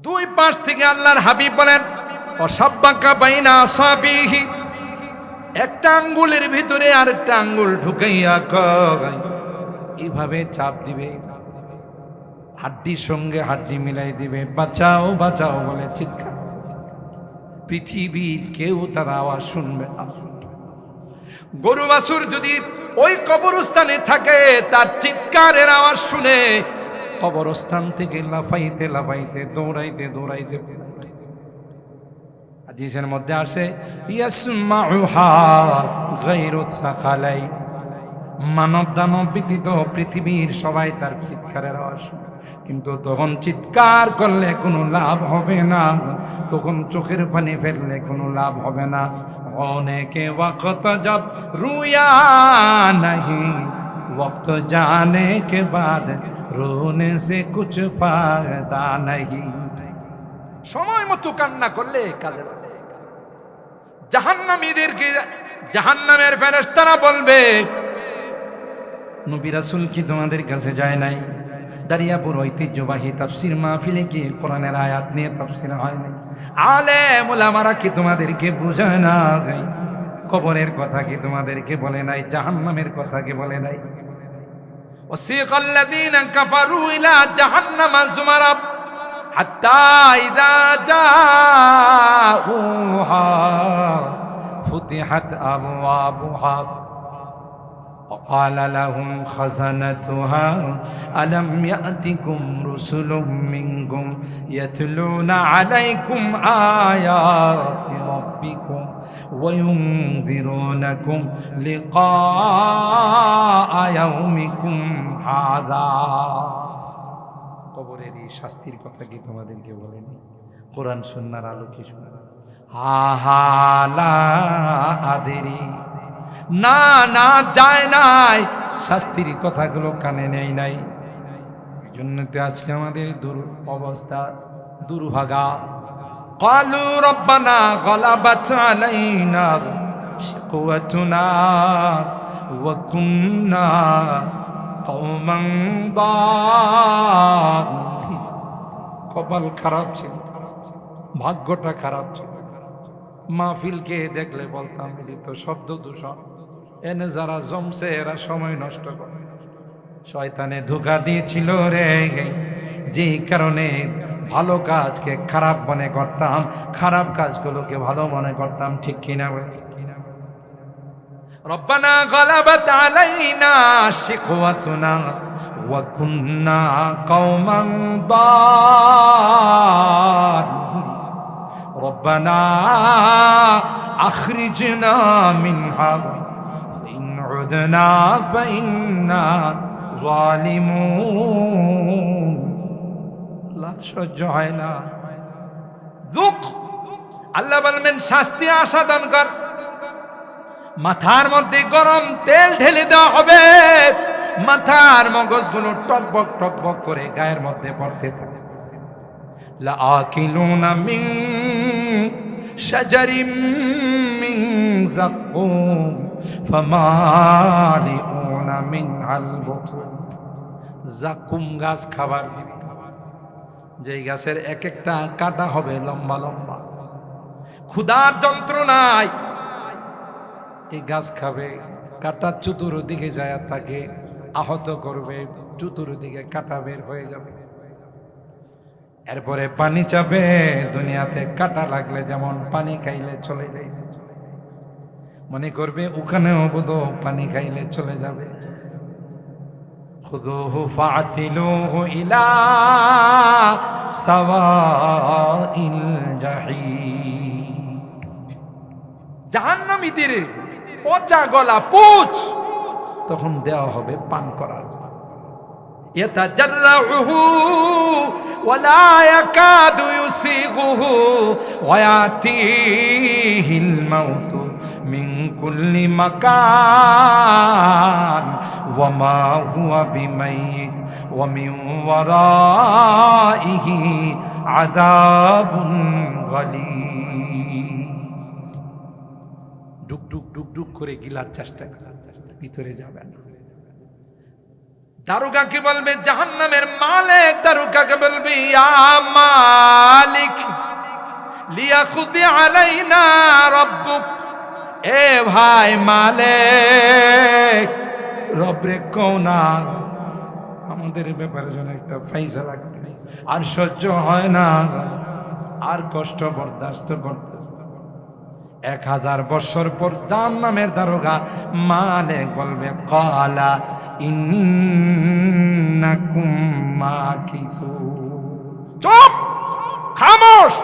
দুই পাশ থেকে আল্লাহর হাবিব বলেন অসাব্বাকা বাইনা আসাবিহি, একটা আঙ্গুলের ভিতরে আরেকটা আঙ্গুল ঢুকাইয়া এইভাবে চাপ দিবে, হাড্ডির সঙ্গে হাড্ডি মিলাই দিবে, বাঁচাও বাঁচাও বলে চিৎকার। পৃথিবীর কেউ তার আওয়াজ শুনবে না। গরু বাছুর যদি ওই কবরস্থানে থাকে, তার চিৎকারের আওয়াজ শুনে কবরস্থান থেকে লাফাইতে লাফাইতে দৌড়াইতে দৌড়াইতে, হাদিসের মধ্যে আসে ইয়াসমাউহা গায়রু সাকালাই, মানব দানব ব্যতীত পৃথিবীর সবাই তার চিৎকারের আওয়াজ শুনে। কিন্তু তখন চিৎকার করলে কোনো লাভ হবে না, তখন চোখের পানি ফেললে কোনো লাভ হবে না। অনেকে ওয়াক্ত জব রুয়া নাহি, ওয়াক্ত জানে কে বাদ রোনে সে কুছ ফায়দা নাহি। সময় মতো কান্না করলে কাজে লাগে। জাহান্নামীদেরকে জাহান্নামের ফেরেশতারা বলবে, নবী রাসূল কি তোমাদের কাছে যায় নাই? দারিয়াপুর ঐতিহ্যবাহী তাফসীর মাহফিলে কি কোরআনের আয়াত নিয়ে তাফসীর হয় নাই? আলেম ওলামারা কি তোমাদেরকে বুঝায় না? কবরের কথা কি তোমাদেরকে বলে নাই? জাহান্নামের কথা কি বলে নাই? ওয়াসিকাল্লাযীনা কাফারু ইলা জাহান্নামা যুমারা হাত্তা ইযা জাউহা ফুতিহাত আবওয়াবুহা وقال لهم خزنتها ألم يأتكم رسل منكم يتلون عليكم آيات ربكم وينذرونكم لقاء يومكم هذا। কবরের এই শাস্তির কথা কি তোমাদেরকে বলেনি? কোরআন সুন্নাহর আলো কি শোনা? হা হা লা আদেরি, না না যায় নাই, শাস্তির কথাগুলো কানে নেই নাই। এই জন্য তো আজকে আমাদের অবস্থা দুর্ভাগা। ক্বালু রব্বানা গালাবাত আলাইনা শিকওয়াতুনা ওয়া কুন্না কওমান দাল্লিন। কপাল খারাপ ছিল, ভাগ্যটা খারাপ ছিল। মাহফিলকে দেখলে বলতাম এটি তো শব্দ দূষণ, এনে যারা জমছে এরা সময় নষ্ট করে। শয়তানে ধোঁকা দিয়েছিল রে, যেই কারণে ভালো কাজকে খারাপ মনে করতাম, খারাপ কাজগুলোকে ভালো মনে করতাম। ঠিক কিনা বলে? রব্বানা গালাবাত আলাইনা শিকওয়াতুনা ওয়া কুন্না কওমান দাল্লিন রব্বানা আখরিজনা মিনহা ফাইন উদনা ফাইন্না যালিমুন। আল্লাহ সহ্য হয় না, দুঃখ। আল্লাহ বলবেন শাস্তি আসাদন কর, মাথার মধ্যে গরম তেল ঢেলে দেওয়া হবে, মাথার মগজগুলো টকবক টকবক করে গায়ের মধ্যে পড়তে থাকে। লাআকিলুনা মিন শাজারিম মিন যাকুম ফামালিউনা মিনহাল বুতুন। যাকুম গাছ খাবার দিবে, যেই গাছের এক একটা কাঁটা হবে লম্বা লম্বা। ক্ষুধার যন্ত্রণায় এই গাছ খাবে, কাঁটা চতুর্দিকে যায় তাকে আহত করবে, চতুর্দিকে কাঁটা বের হয়ে যাবে। এরপরে পানি চাবে, দুনিয়াতে কাঁটা লাগলে যেমন পানি খাইলে চলে যায়, মনে করবে ওখানেও বোধ পানি খাইলে চলে যাবে। খুযুহু ফাআতিলুহু ইলা সাওয়াইল জাহিম। জাহান্নামীদের পচা গলা পুচ তখন দেওয়া হবে পান করার। ইয়াতাজাররুহু ওয়ালা ইয়াকাদু ইউসিগুহু ওয়া ইয়াতিহিল মাউতু মিন কুল্লি মাকান ওয়া মা হুয়া বিমাইত ওয়া মিন ওয়ারাইহি আযাবুন গালিজ। ডুক ডুক ডুক ডুক করে গিলার চেষ্টা করে, ভিতরে যাবে না। দারোগাকে বলবে, জাহান্নামের মালিক দারোগাকে বলবে, ইয়া লিয়াকুদি আলাইনা রাব্বুক, এ ভাই মালিক রবরে কোনা আমাদের ব্যাপারে যেন একটা ফাইসালা করে, আর সহ্য হয় না, আর কষ্ট বরদাস্ত করতে। 1000 বছর পর জাহান্নামের দারোগা মালিক বলবে ক্বালা ইন্নাকুম মাকিসুন। চুপ, খামোশ,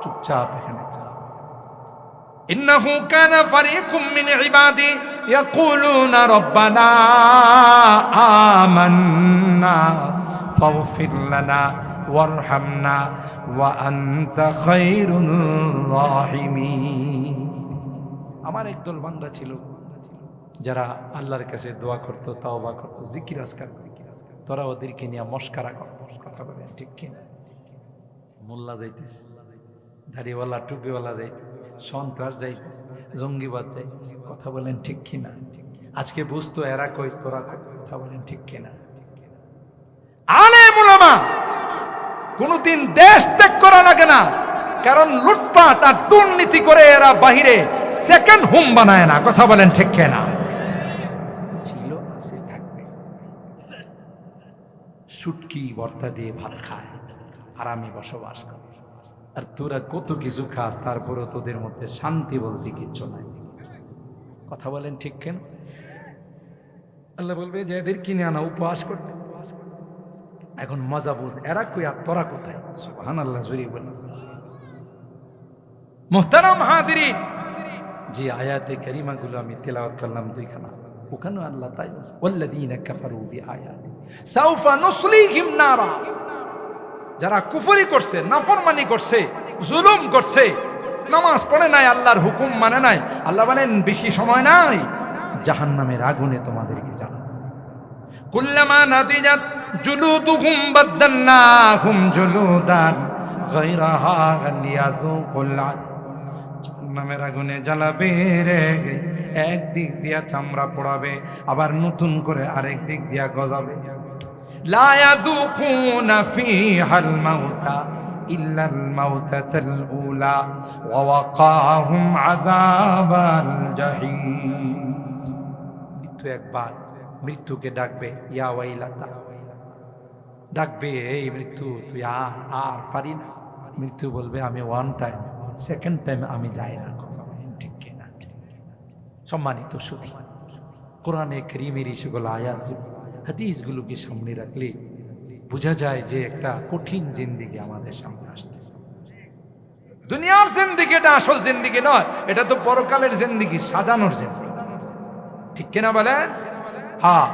চুপচাপ এখানে। ইন্নাহু কানা ফারিকুম মিন ইবাদি ইয়াকুলুনা রব্বানা আমান্না ফাগফির লানা ওয়ারহামনা ওয়া আনতা খায়রুর রাহিমিন। আমার একদল বান্দা ছিল যারা আল্লাহর কাছে দোয়া করত, তাওবা করত, জিকির আজকার। তোরা ওদেরকে নিয়ে মস্কারা কর, কথা বলে ঠিক কিনা? মোল্লা যাইতিস, দাড়িওয়ালা টুপিওয়ালা যাইতিস, সন্ত্রাস যাইতিস, জঙ্গিবাদ যাইতিস, কথা বলেন ঠিক কিনা? আজকে বুঝতো এরা কই তোরা কই, কথা বলেন ঠিক কিনা? আলেম উলামা কোনদিন দেশ ত্যাগ করা লাগে না, কারণ লুটপাট আর দুর্নীতি করে এরা বাহিরে সেকেন্ড হোম বানায় না, কথা বলেন ঠিক কিনা? ছিল, আছে, থাকবে। শুটকি ভর্তা দিয়ে ভাত খায়, আরামে বসবাস করে। আর তোরা কত কিছু খাস, তারপরে তোদের মধ্যে শান্তি বলতে কিচ্ছু নাই, কথা বলেন ঠিক কেন? আল্লাহ বলবে যে এদের কিনে আনা উপবাস করতে। এখন মজা বুঝ, এরা কই আর তোরা কোথায়? সুবহানাল্লাহ, জোরে বলেন। মুহতারাম হাজিরিন, যে আয়াতে কারিমাগুলো আমি তেলাওয়াত করলাম দুইখানা, ওখানে আল্লাহ তাই বলছে ওয়াল্লাযীনা কাফারু বিআয়াতি সাউফা নুসলিহিম নারা। যারা কুফরি করছে, নাফরমানি করছে, জুলুম করছে, নামাজ পড়ে নাই, আল্লাহর হুকুম মানে নাই, আল্লাহ বলেন বেশি সময় নাই, জাহান্নামের আগুনে তোমাদেরকে জানাবো। কুল্লামা নাদিজাত জুলুদুহুম বাদদালনাহুম জুলুদান গায়রাহা লিয়াযুকুল আযাব। জাহান্নামের আগুনে জ্বালাবে রে, একদিক দিয়া চামড়া পোড়াবে, আবার নতুন করে আরেক দিক দিয়া গজাবে। লা ইয়াযুকুনা ফীহাল মাউতা ইল্লাল মাউতাতাল উলা ওয়া ওয়াকাহুম আযাবাল জাহিম। মৃত্যু একবার মৃত্যুকে ডাকবে, ইয়া ওয়াইলাতা, ডাকবে, এই মৃত্যু তুই আর পারি না। মৃত্যু বলবে আমি ওয়ান টাইম, সেকেন্ড টাইম আমি যাই না, কথা ঠিক কিনা? সম্মানিত সুধী, কোরআনে কারীমের এই সকল আয়াত হাদিসগুলোকে সামনে রাখলে বোঝা যায় যে একটা কঠিন জিন্দেগি আমাদের সামনে আসতেছে। দুনিয়ার জিন্দেগিটা আসল জিন্দেগি নয়, এটা তো পরকালের জিন্দেগি, সাজানোর জিন্দেগি, ঠিক কিনা বলেন? হ্যাঁ,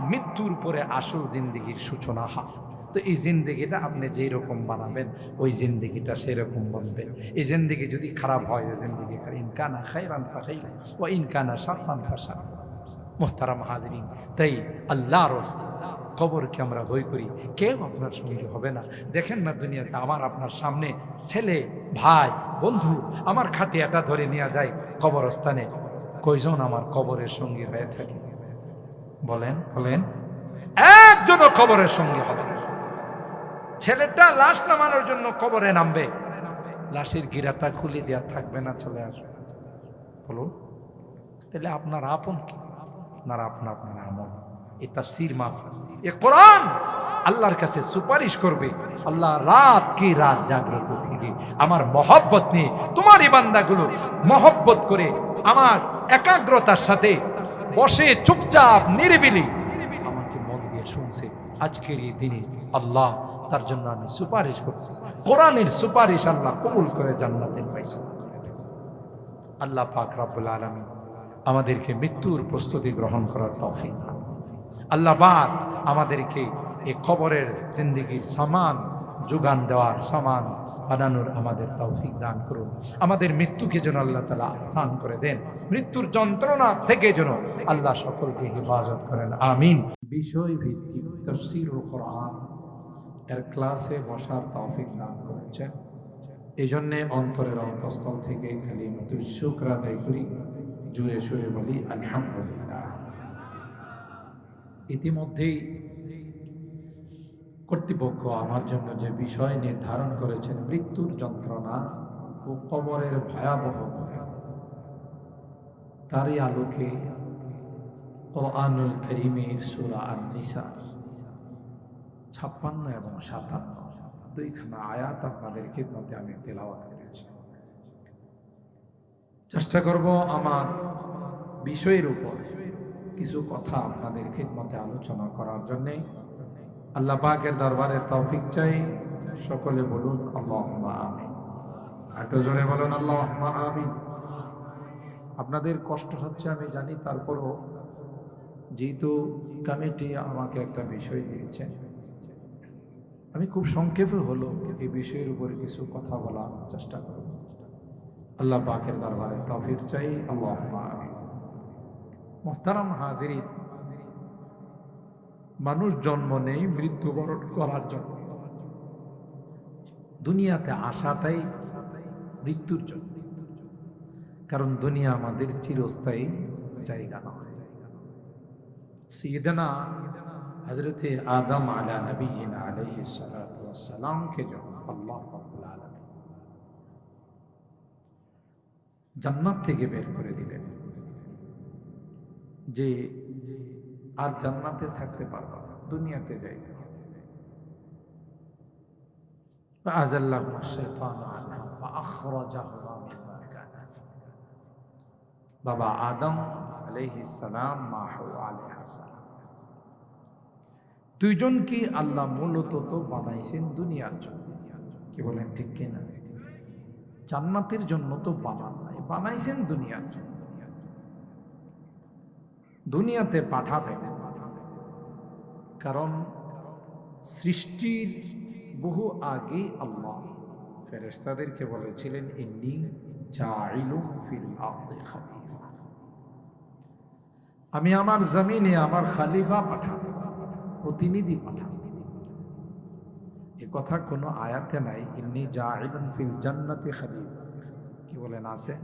মৃত্যুর পরে আসল জিন্দেগির সূচনা হয়। তো এই জিন্দেগিটা আপনি যেই রকম বানাবেন, ওই জিন্দেগিটা সেরকম বনবে। এই জিন্দেগি যদি খারাপ হয়, ওই জিন্দেগি ইনকানা খায়রান ফাখাইর ওয়া ইনকানা শাররান ফাশার। মুহতারাম হাজিরিন, তাই আল্লাহর রাস্তা কবরকে আমরা ভয় করি, কেউ আপনার সঙ্গে হবে না। দেখেন না দুনিয়াতে আমার আপনার সামনে ছেলে, ভাই, বন্ধু আমার খাটিয়াটা ধরে নিয়ে যায় কবরস্থানে, কয়জন আমার কবরের সঙ্গী হয়ে থাকে? বলেন বলেন, একজনও কবরের সঙ্গে হবে না। ছেলেটা লাশ নামানোর জন্য কবরে নামবে, লাশের গিরাটা খুলে দেওয়া থাকবে না, চলে আসবে। বলুন, তাহলে আপনার আপন কি? আপনার আপন আপনার আমল। এই তাফসীর মাহফিল, এই কোরআন আল্লাহর কাছে সুপারিশ করবে, আল্লাহ রাত কি রাত জাগ্রত থেকে আমার মহব্বত নিয়ে তোমার এই বান্দাগুলো মহব্বত করে আমার একাগ্রতার সাথে বসে চুপচাপ নিরিবিলি আমাকে মন দিয়ে শুনছে। আজকের এই দিনে আল্লাহ তার জন্য আমি সুপারিশ করতেছি, কোরআনের সুপারিশ আল্লাহ কবুল করে জান্নাতের ফয়সালা করে দেন। আল্লাহ পাক রব্বুল আলামিন আমাদেরকে মৃত্যুর প্রস্তুতি গ্রহণ করার তৌফিক দান করুন। আল্লাহ পাক আমাদেরকে এই কবরের জিন্দেগির সামান যোগান দেওয়ার, সামান বানানোর আমাদের তৌফিক দান করুন। আমাদের মৃত্যুকে যেন আল্লাহ তাআলা আসান করে দেন, মৃত্যুর যন্ত্রণা থেকে যেন আল্লাহ সকলকে হেফাজত করেন, আমিন। বিষয় ভিত্তিক তাফসীরুল কোরআন এর ক্লাসে বসার তৌফিক দান করেছেন, এই জন্যে অন্তরের অন্তঃস্থল থেকে কালিমাতুশ শুকর আদায় করি, জুড়ে সুরে বলি আলহামদুলিল্লাহ। ইতিমধ্যেই কর্তৃপক্ষ আমার জন্য যে বিষয় নির্ধারণ করেছেন, মৃত্যুর যন্ত্রণা ও কবরের ভয়াবহ পরিণতি, তারই আলোকে কুরআনুল কারীমের সূরা আন-নিসা 56 এবং 57 দুইখানা আয়াত আপনাদের খিদমতে আমি তেলাওয়াত করেছি। চেষ্টা করব আমার বিষয়ের উপর কিছু কথা আপনাদের খিদমতে আলোচনা করার জন্যে। আল্লাহ পাকের দরবারে তৌফিক চাই। সকলে বলুন আল্লাহুম্মা আমিন। একটু জোরে বলুন আল্লাহুম্মা আমিন। আপনাদের কষ্ট হচ্ছে আমি জানি, তারপরও যেহেতু কমিটি আমাকে একটা বিষয় দিয়েছে, আমি খুব সংক্ষেপে হলো এই বিষয়ের উপরে কিছু কথা বলার চেষ্টা করব। আল্লাহ পাকের দরবারে তৌফিক চাই, আল্লাহুম্মা আমিন। মুহতারাম হাজিরিন, মানুষ জন্ম নেই মৃত্যুবরণ করার জন্য। দুনিয়াতে আসাটাই মৃত্যুর জন্য, কারণ দুনিয়া আমাদের চিরস্থায়ী জায়গা নয়। সাইয়েদনা হযরতে আদম আলা নবিয়িনা আলাইহিস সালাতু ওয়াস সালামকে যখন আল্লাহ রাব্বুল আলামিন জান্নাত থেকে বের করে দিলেন যে আর জান্নাতে থাকতে পারবা না, দুনিয়াতে যাইতে হবে। ফাআযাল্লাহুমা শাইতানু আনহা ফাআখরাজাহুমা মিম্মা কানা ফীহি। বাবা আদম আলাইহিস সালাম, মা হাওয়া আলাইহিস সালাম, দুইজনকে আল্লাহ মূলত তো বানাইছেন দুনিয়ার জন্য। কি বলেন, ঠিক কিনা? জান্নাতের জন্য তো বানান নাই, বানাইছেন দুনিয়ার জন্য। দুনিয়াতে পাঠাবেন, কারণ সৃষ্টির বহু আগে আল্লাহ ফেরেশতাদেরকে বলেছিলেন, ইন্নী জাইলুন ফিল আরদি খলিফা, আমি আমার জমিনে আমার খলিফা পাঠাবো, প্রতিনিধি পাঠাবো। এ কথা কোনো আয়াতে নাই। ইন্নী জাইলুন ফিল জান্নাতি খলিফা, কি বলেন আছে?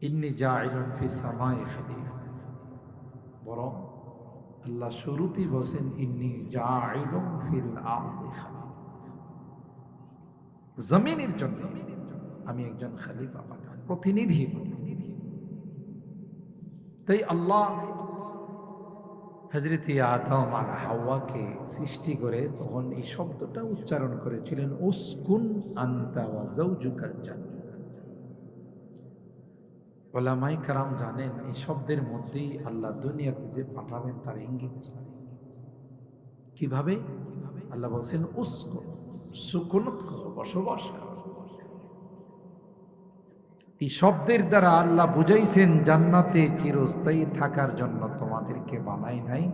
ইন্নী জাইলুন ফিস সামাই খলিফা। বরং আল্লাহ শুরুতেই বলেন, ইন্নী জাইলুন ফিল আরদি খলিফা, জমিনের জন্য আমি একজন খলিফা পাঠাবো, প্রতিনিধি পাঠাবো। তাই আল্লাহ হযরত আদম আর হাওয়াকে সৃষ্টি করে তখন এই শব্দটা উচ্চারণ করেছিলেন, উসকুন আনতা ওয়া যাওজুকাল জান্নাহ। উলামায়ে কেরাম জানেন এই শব্দের মধ্যেই আল্লাহ দুনিয়াতে যে পাঠাবেন তার ইঙ্গিত ছিল। কিভাবে? আল্লাহ বলছেন উসকুন, সুকুনত করো, বসবাস করো। এই শব্দের দ্বারা আল্লাহ বুঝাইছেন জান্নাতে চিরস্থায়ী থাকার জন্য তোমাদেরকে বানাই নাই,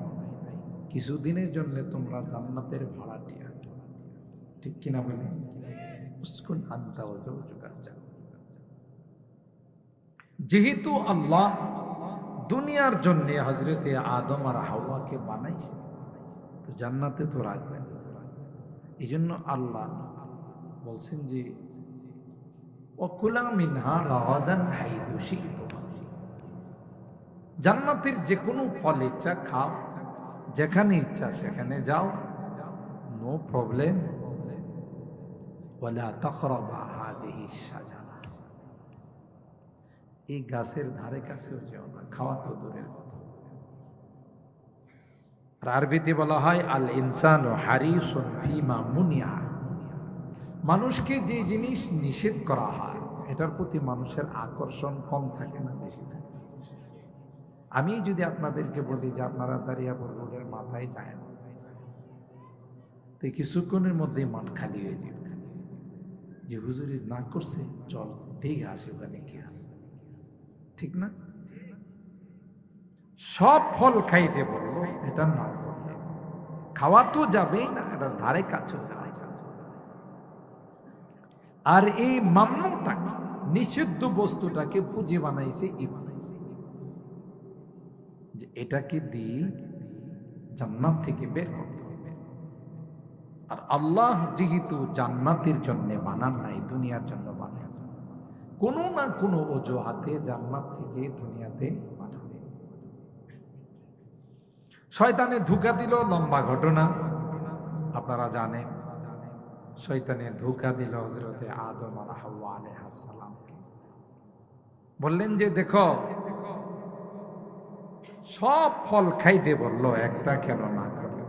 কিছুদিনের জন্য তোমরা জান্নাতের ভাড়াটিয়া। ঠিক কিনা বলেন? উসকুন আনতা ওয়া যাওজুকাল জান্নাহ। যেহেতু আল্লাহ দুনিয়ার জন্য হযরতে আদম আর হাওয়াকে বানাইছে, তো জান্নাতে তো রাখবেন। এই জন্য আল্লাহ বলছেন যে ওয়াকুলা মিনহা রাগাদান হাইযু শি'তুমা, জান্নাতের যে কোনো ফল ইচ্ছা খাও, যেখানে ইচ্ছা সেখানে যাও, নো প্রবলেম। ওয়ালা তাকরাবা হাযিহিশ শাজারা, এই গাছের ধারে কাছেও যেও না, খাওয়া তো দূরের কথা। আর আরবিতে বলা হয় আল ইনসানু হারিসুন ফিমা মুনিয়া, মানুষকে যে জিনিস নিষেধ করা হয় এটার প্রতি মানুষের আকর্ষণ কম থাকে না, বেশি থাকে। আমি যদি আপনাদেরকে বলি যে আপনারা দারিয়াপুর রোডের মাথায় যায় না, তো কিছুক্ষণের মধ্যেই মাঠ খালি হয়ে যাবে, যে হুজুরি না করছে, চল দেখে আসে ওখানে কি আছে। ঠিক না? সব ফল খাইতে বললো, এটা না করলে খাওয়া তো যাবেই না, এটা ধারে কাছেও যাবে। আর এই মামনুটাকে, নিষিদ্ধ বস্তুটাকে পুঁজি বানাইছে ইবলিস, যে এটাকে দিয়ে জান্নাত থেকে বের করতে হবে। আর আল্লাহ যেহেতু জান্নাতের জন্য বানান নাই, দুনিয়ার জন্য বানিয়েছে, কোনো না কোনো অজুহাতে জান্নাত থেকে দুনিয়াতে পাঠাবে। শয়তানে ধোঁকা দিল, লম্বা ঘটনা। আপনারা জানেন শয়তানের ধোঁকা দিল হযরতে আদম আর হাওয়া আলাইহিস সালামকে। বললেন যে দেখো, সব ফল খাইতে বলল, একটা কেন না করল?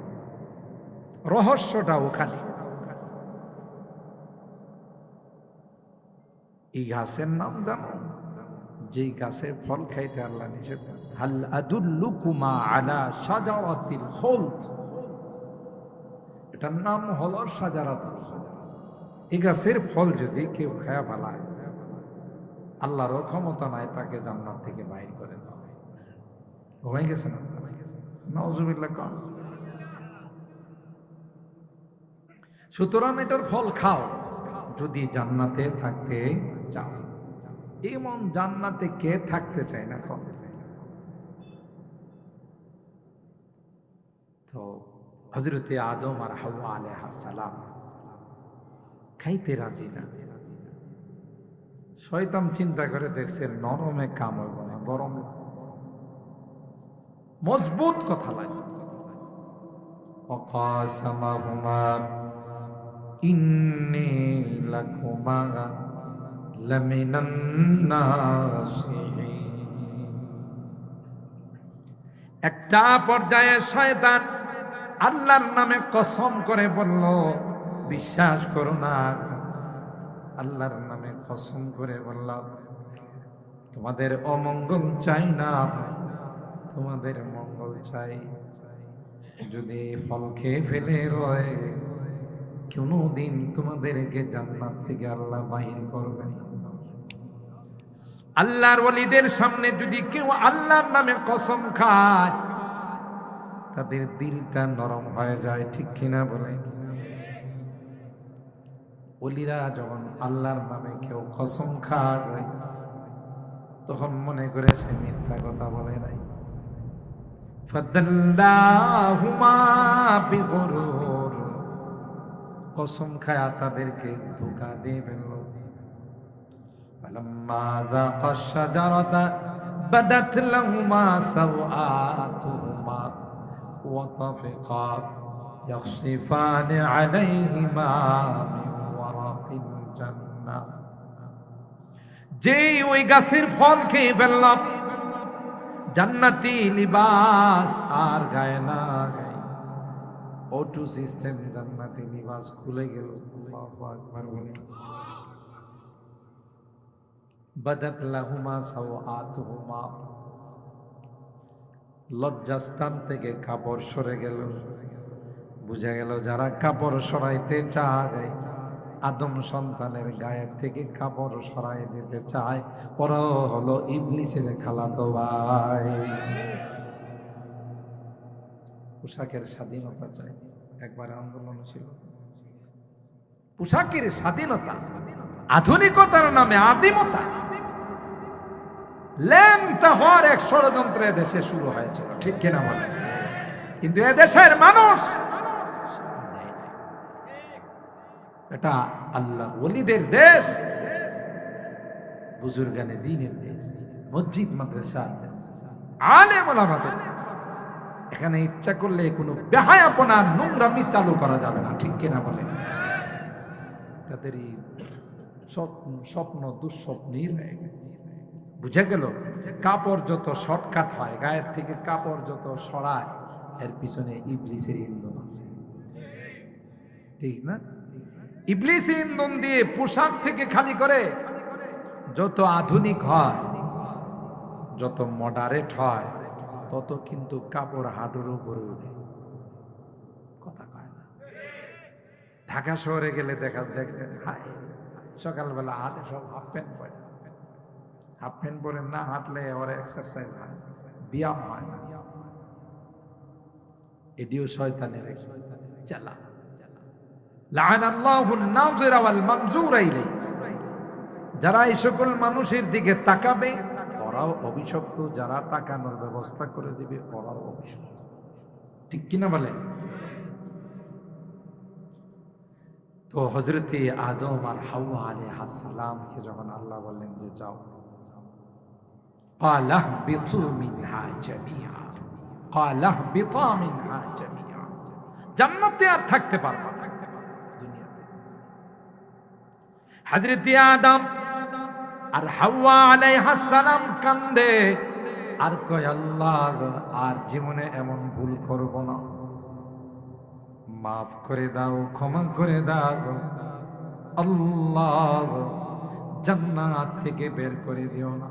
রহস্যটা ওখানে। এই গাছের নাম জানো? যেই গাছের ফল খাইতে আল্লাহ নিষেধ করেন, হাল আদুল্লুকুমা আলা শাজারাতিল খুলদ, এটার নাম হলো শাজারাতুল খুলদ। এই গাছের ফল যদি কেউ খায়া ফেলায়, আল্লাহর ক্ষমতা নাই তাকে জান্নাত থেকে বাইর করে দেওয়া। ঘুমাই গেছেন আপনারা? নাউজুবিল্লাহ কন। সুতরাং এটার ফল খাও যদি জান্নাতে থাকতে চাও। এমন জান্নাতে কে থাকতে চায় না কম? তো হযরতে আদম আর হাওয়া আলাইহিস সালাম খাইতে রাজি না। শয়তান চিন্তা করে দেখছে নরমে কাম হইব না, গরম মজবুত কথা লাগে। ওয়াকাসামাহুমা ইন্নী লাকুমা লামিনান নাসিহিন। একটা পর্যায়ে শয়তান আল্লাহর নামে কসম করে বলল, বিশ্বাস করো না, আল্লাহর নামে কসম করে বললাম তোমাদের অমঙ্গল চাই না, তোমাদের মঙ্গল চাই। যদি ফল খেয়ে ফেলে রয়, কোনদিন তোমাদেরকে জান্নাত থেকে আল্লাহ বাহির করবে না। আল্লাহর ওলিদের সামনে যদি কেউ আল্লাহর নামে কসম খায়, তাদের দিলটা নরম হয়ে যায়, ঠিক কিনা বলে? ওলিরা যখন আল্লাহর নামে কেউ কসম খায়, তখন মনে করে সে মিথ্যা কথা বলে নাই। ফাদাল্লাহুমা বিগুরুর, কসম খায়া তাদেরকে ধোঁকা দিয়ে ফেলল। ফালাম্মা যাকা শাজারাতা বাদাত লাহুমা সাওআতুহুমা ওয়া তাফিকা ইয়াখসিফানি আলাইহিমা মিন ওয়ারাকিল জান্নাহ। যেই ওই গাছের ফল খেয়ে ফেলল, জান্নাতি লিবাস আর গায়ে না গায়ে, অটো সিস্টেম জান্নাতি লিবাস খুলে গেল। আল্লাহু আকবার বলে। বাদাত লাহুমা সাওআতুহুমা, লজ্জাস্থান থেকে কাপড় সরে গেল। বুঝা গেল যারা কাপড় সরাইতে চায়, আদম সন্তানের গায়ের থেকে কাপড় সরাই দিতে চায়, ওরা হলো ইবলিসের খালাতো ভাই। পোশাকের স্বাধীনতা চাই, একবার আন্দোলন ছিল পোশাকের স্বাধীনতা, আধুনিকতার নামে আদিমতা, ল্যাংটা হওয়ার এক ষড়যন্ত্র দেশে শুরু হয়েছিল, ঠিক কিনা বলে? কিন্তু এদেশের মানুষ এটা আল্লাহর ওলিদের দেশ, বুজুর্গানে দ্বীনের দেশ, মসজিদ মাদ্রাসার দেশ, আলেম ওলামাদের দেশ। এখানে ইচ্ছা করলে কোনো বেহায়াপনা নোংরামি চালু করা যাবে না, ঠিক কিনা বলে? তাদেরই স্বপ্ন দুঃস্বপ্নই রয়ে গেল। বুঝে গেল কাপড় যত শর্টকাট হয়, গায়ের থেকে কাপড় যত সরায়, এর পিছনে ইবলিসের ইন্ধন আছে, ঠিক না? ইবলিসের ইন্ধন দিয়ে পোশাক থেকে খালি করে যত আধুনিক হয়, যত মডারেট হয়, তত কিন্তু কাপড় হাঁটুর উপরে উঠে। কথা কয় না? ঢাকা শহরে গেলে দেখবেন হাই সকালবেলা হাঁটে সব হাফ প্যান্ট পরে। হাফ প্যান্ট পরে না হাঁটলে ওর এক্সারসাইজ হয়, ব্যায়াম হয় না। এটিও শয়তানের চালা। লাআনাল্লাহুন নাযিরা ওয়াল মানযুরা ইলাইহি, যারা এই সকল মানুষের দিকে তাকাবে ওরাও অভিশপ্ত, যারা তাকানোর ব্যবস্থা করে দিবে ওরাও অভিশপ্ত, ঠিক কিনা বলে? তো হযরতে আদম আর হাওয়া আলাইহিস সালামকে যখন আল্লাহ বললেন যে যাও, قال اهبطوا منها جميعا قال اهبطا منها جميعا, জান্নাতে আর থাকতে পারবা না দুনিয়াতে। হযরত আদম আর হাওয়া আলাইহিস সালাম কান্দে আর কয় আল্লাহ আর জীবনে এমন ভুল করব না, মাফ করে দাও, ক্ষমা করে দাও আল্লাহ, জান্নাত থেকে বের করে দিও না।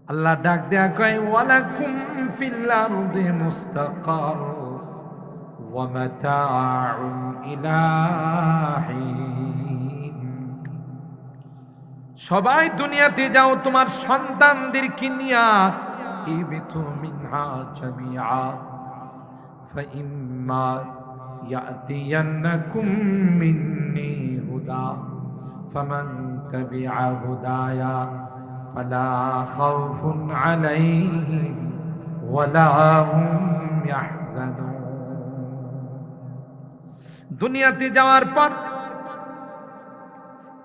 আল্লাহ ডাক দেয়া কয় ওয়ালাকুম ফিল আরদি মুস্তাকার ওয়া মাতাউন ইলা হিন। সবাই দুনিয়াতে যাও তোমার সন্তানদেরকে নিয়া, ইবিতু মিনহা জামিআ ফাইম্মা ইয়াতিয়ান্নাকুম মিন্নি হুদা ফামান তাবিআ হুদায়া ফালা খাউফুন আলাইহিম ওয়ালা হুম ইয়াহজানুন। দুনিয়াতে যাওয়ার পর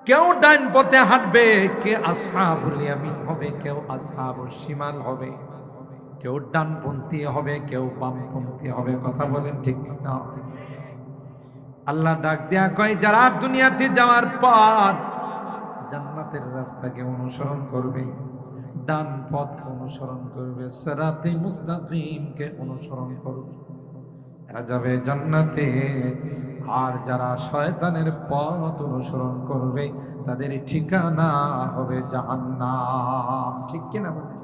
কেউ ডান পথে হাঁটবে, কে আসহাবুল ইয়ামিন হবে, কেউ আসহাবুল শিমাল হবে, কেউ ডানপন্থী হবে, কেউ বামপন্থী হবে। কথা বলেন ঠিক না? আল্লাহ ডাক দেয়া কয় যারা দুনিয়াতে যাওয়ার পর জান্নাতের রাস্তাকে অনুসরণ করবে, ডান পথকে অনুসরণ করবে, সিরাতে মুস্তাকিমকে অনুসরণ করবে, এরা যাবে জান্নাতে। আর যারা শয়তানের পথ অনুসরণ করবে তাদের ঠিকানা হবে জাহান্নাম। ঠিক কিনা বলেন?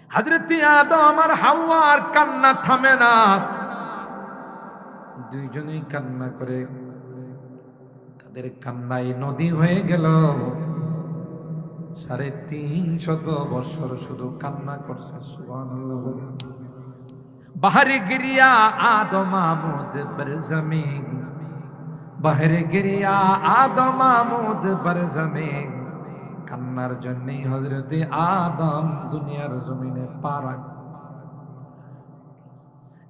হযরত আদম আর হাওয়ার কান্না থামে না, দুইজনেই কান্না করে, তাদের কান্নায় নদী হয়ে গেল। 350 বছর শুধু কান্না করছে। সুবহানাল্লাহ। বাহরে গিরিয়া আদম আমুদ বরজমিন, বাহরে গিরিয়া আদম আমুদ বরজমিন। কান্নার জন্যই হযরতে আদম দুনিয়ার জমিনে পা রাখছে।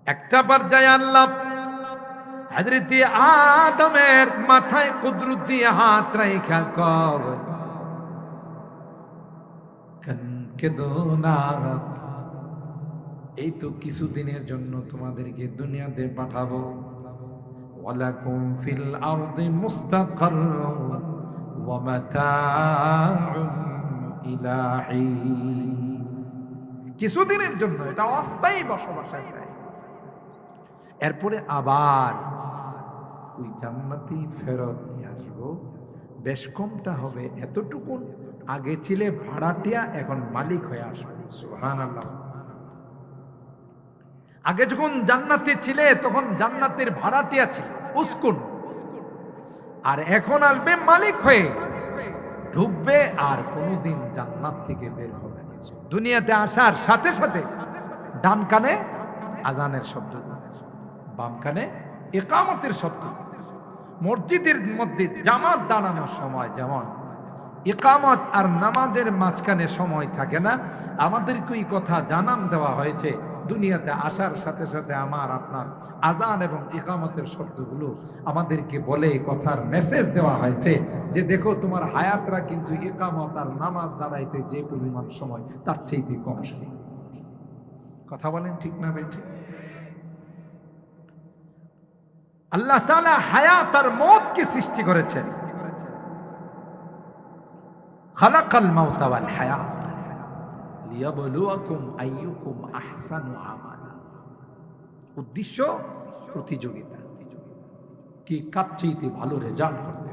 একটা পর্যায়ে আল্লাহ হযরতে আদমের মাথায় কুদরত দিয়ে হাত রাইখা কয় কেঁদো না, এই তো কিছুদিনের জন্য তোমাদেরকে দুনিয়াতে পাঠাবো। ওয়ালাকুম ফিল আরদি মুস্তাকাররুন ওয়া মাতাউন ইলা হিন। কিছুদিনের জন্য, এটা অস্থায়ী বসবাস। এরপরে আবার ওই জান্নাতি ফেরত নিয়ে আসবো। বেশ কমটা হবে এতটুকুন, আগে ছিলে ভাড়াটিয়া, এখন মালিক হয়ে আসবে। সুবহানাল্লাহ। আগে যখন জান্নাতে ছিলে তখন জান্নাতের ভাড়াটিয়া ছিল, উস্কুন, আর এখন আসবে মালিক হয়ে, ঢুকবে আর কোনোদিন জান্নাত থেকে বের হবে না। দুনিয়াতে আসার সাথে সাথে ডান কানে আজানের শব্দ, বাম কানে ইকামতের শব্দ। মসজিদের মধ্যে জামাত দাঁড়ানোর সময় যেমন ইকামত আর নামাজের মাঝখানে সময় থাকে না, আমাদেরকে এই কথা জানান দেওয়া হয়েছে। দুনিয়াতে আসার সাথে সাথে আমার আপনার আজান এবং ইকামতের শব্দগুলো আমাদেরকে বলে কথার মেসেজ দেওয়া হয়েছে যে দেখো তোমার হায়াতরা কিন্তু ইকামত আর নামাজ দাঁড়াইতে যে পরিমাণ সময় তার চাইতে কম সময়। কথা বলেন ঠিক না বেঠি? আল্লাহ তাআলা হায়াত আর মওতকে সৃষ্টি করেছেন। খালাকাল মাউতা ওয়াল হায়াত লিয়াবলুয়াকুম আইয়ুকুম আহসানু আমালা। উদ্দেশ্য প্রতিযোগিতা, কি কার চাইতে ভালো রেজাল্ট করতে,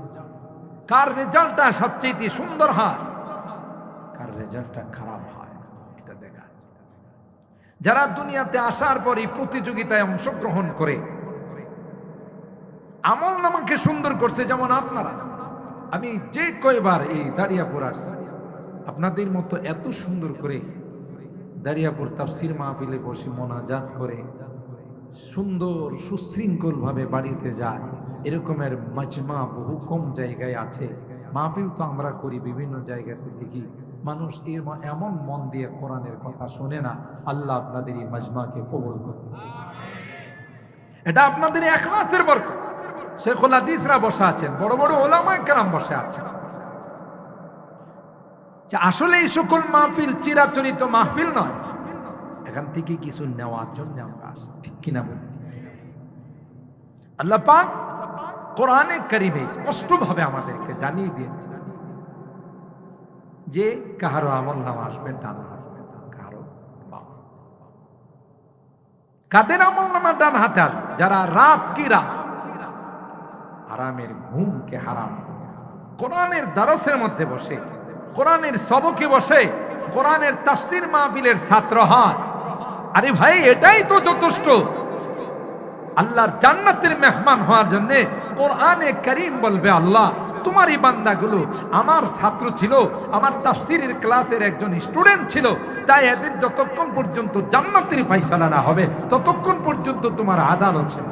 কার রেজাল্টটা সবচেয়ে সুন্দর হয়, কার রেজাল্টটা খারাপ হয়, এটা দেখা। যারা দুনিয়াতে আসার পরই প্রতিযোগিতায় অংশগ্রহণ করে আমল নামাকে সুন্দর করছে, যেমন আপনারা, আমি যে কয়বার এই দাঁড়িয়াপুর আসছি, আপনাদের মতো এত সুন্দর করে দাঁড়িয়াপুর তাফসির মাহফিলে বসে মোনাজাত করে সুন্দর সুশৃঙ্খলভাবে বাড়িতে যায়, এরকমের মাজমা বহু কম জায়গায় আছে। মাহফিল তো আমরা করি বিভিন্ন জায়গাতে, দেখি মানুষ এমন মন দিয়ে কোরআনের কথা শোনে না। আল্লাহ আপনাদের এই মাজমাকে কবুল করুন। এটা আপনাদের ইখলাসের বরকত। শেখুল হাদিসরা বসে আছেন, বড় বড় ওলামায়ে কেরাম বসে আছেন। আসলে এই সকল মাহফিল চিরাচরিত মাহফিল নয়, এখান থেকে কিছু নেওয়ার জন্য আমরা আসি, ঠিক কিনা বলি? আল্লাহ পাক কোরআনে কারিমে স্পষ্টভাবে আমাদেরকে জানিয়ে দিয়েছে যে কাহারো আমল নামা আসবে ডান হাতে, কাহারো বাম হাতে। কাদের আমল নামা ডান হাতে আসবে? যারা রাত কি রাত আরামের ঘুমকে হারাম করে কোরআনের দারসের মধ্যে বসে, কোরআনের সবকে বসে, কোরআনের তাফসীর মাহফিলের ছাত্র হয়। আরে ভাই, এটাই তো যথেষ্ট আল্লাহর জান্নাতের মেহমান হওয়ার জন্য। কোরআনে কারীম বলবে, আল্লাহ তোমার এই বান্দাগুলো আমার ছাত্র ছিল, আমার তাফসীরের ক্লাসের একজন স্টুডেন্ট ছিল, তাই এদের যতক্ষণ পর্যন্ত জান্নাতের ফয়সালা না হবে ততক্ষণ পর্যন্ত তোমার আদালত ছিল।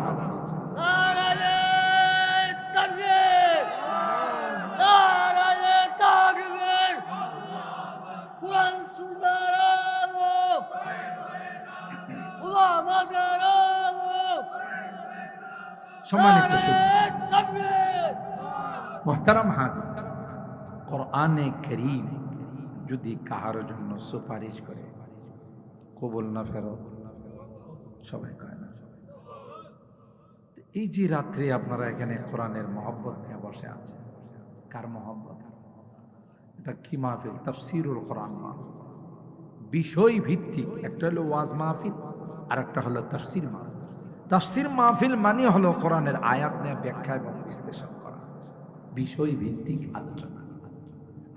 সম্মানিত মুহতারাম হাজির, কোরআনে কারীম যদি কাহার জন্য সুপারিশ করে, কবুল না ফেরত সবাই কয় না। এই যে রাত্রে আপনারা এখানে কোরআনের মহব্বত নিয়ে বসে আছেন, কার মহব্বত? এটা কি মাহফিল? তাফসীরুল কোরআন মাহফিল, বিষয় ভিত্তিক। একটা হলো ওয়াজ মাহফিল, আর একটা হলো তাফসীর মাহফিল। তাফসীর মাহফিল মানে হলো কোরআনের আয়াত নিয়ে ব্যাখ্যা এবং বিশ্লেষণ করা, বিষয় ভিত্তিক আলোচনা।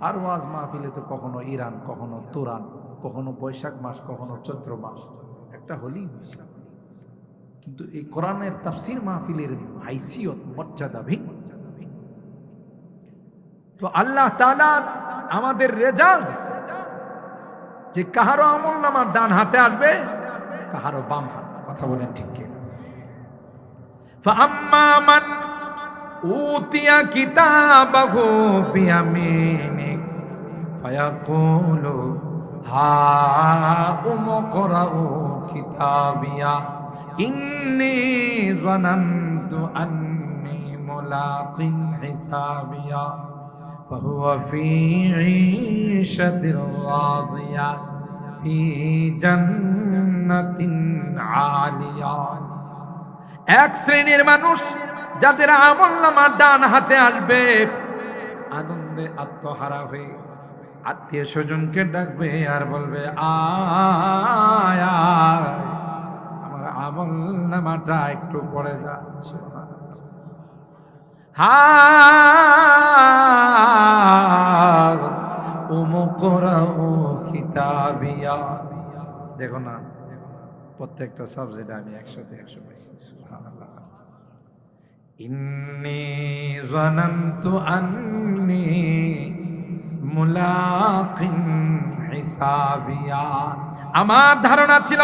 আর ওয়াজ মাহফিলে তো কখনো ইরান, কখনো তুরান, কখনো বৈশাখ মাস, কখনো চৈত্র মাস, একটা হলেই হয়েছে। কিন্তু এই কোরআনের তাফসীর মাহফিলের হাইসিয়ত, মর্যাদা ভিন্ন। তো আল্লাহ তাআলা আমাদের রেজাল্ট দিচ্ছে যে কাহারো আমল নামা ডান হাতে আসবে, কাহারো বাম হাতে। কথা বলেন ঠিক কিনা? فأما من أوتي كتابه بيمينه فيقول هاؤم اقرءوا كتابيه إني ظننت أني ملاق حسابيه فهو في عيشة راضية في جنة عالية। এক শ্রেণীর মানুষ যাদের আমলনামা ডান হাতে আসবে, আনন্দে আত্মহারা হয়ে আত্মীয় স্বজনকে ডাকবে আর বলবে, আয় আয় আমার আমলনামাটা একটু পড়ে যা। কিতাবিয়া। দেখো না, প্রত্যেকটা সাবজেক্টে আমি 100-100 পাইছি। সুবহানাল্লাহ। ইন্নী যানানতু আন্নী মুলাকিন হিসাবিয়া। আমার ধারণা ছিল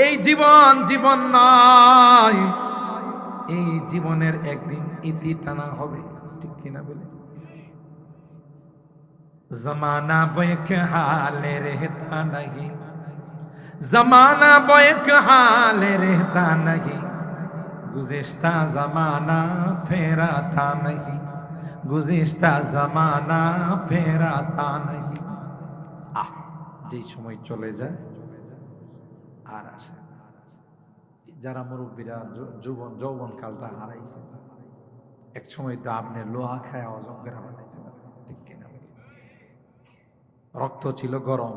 এই জীবন জীবন নয়, এই জীবনের একদিন ইতি টানা হবে, ঠিক কিনা বলে? জমানা বয়েক হালে রেহতা नहीं, जमाना बैक हाल रहता नहीं, गुज़िश्ता ज़माना फेरा था नहीं, गुज़िश्ता ज़माना फेरा था नहीं। যেই সময় চলে যায় আর আসে না। যারা মুরব্বীরা যৌবন কালটা হারাইছে, এক সময় তো আপনি লোহা খায় হজম করে বানাইতে পারতেন, ঠিক কিনা? রক্ত ছিল গরম।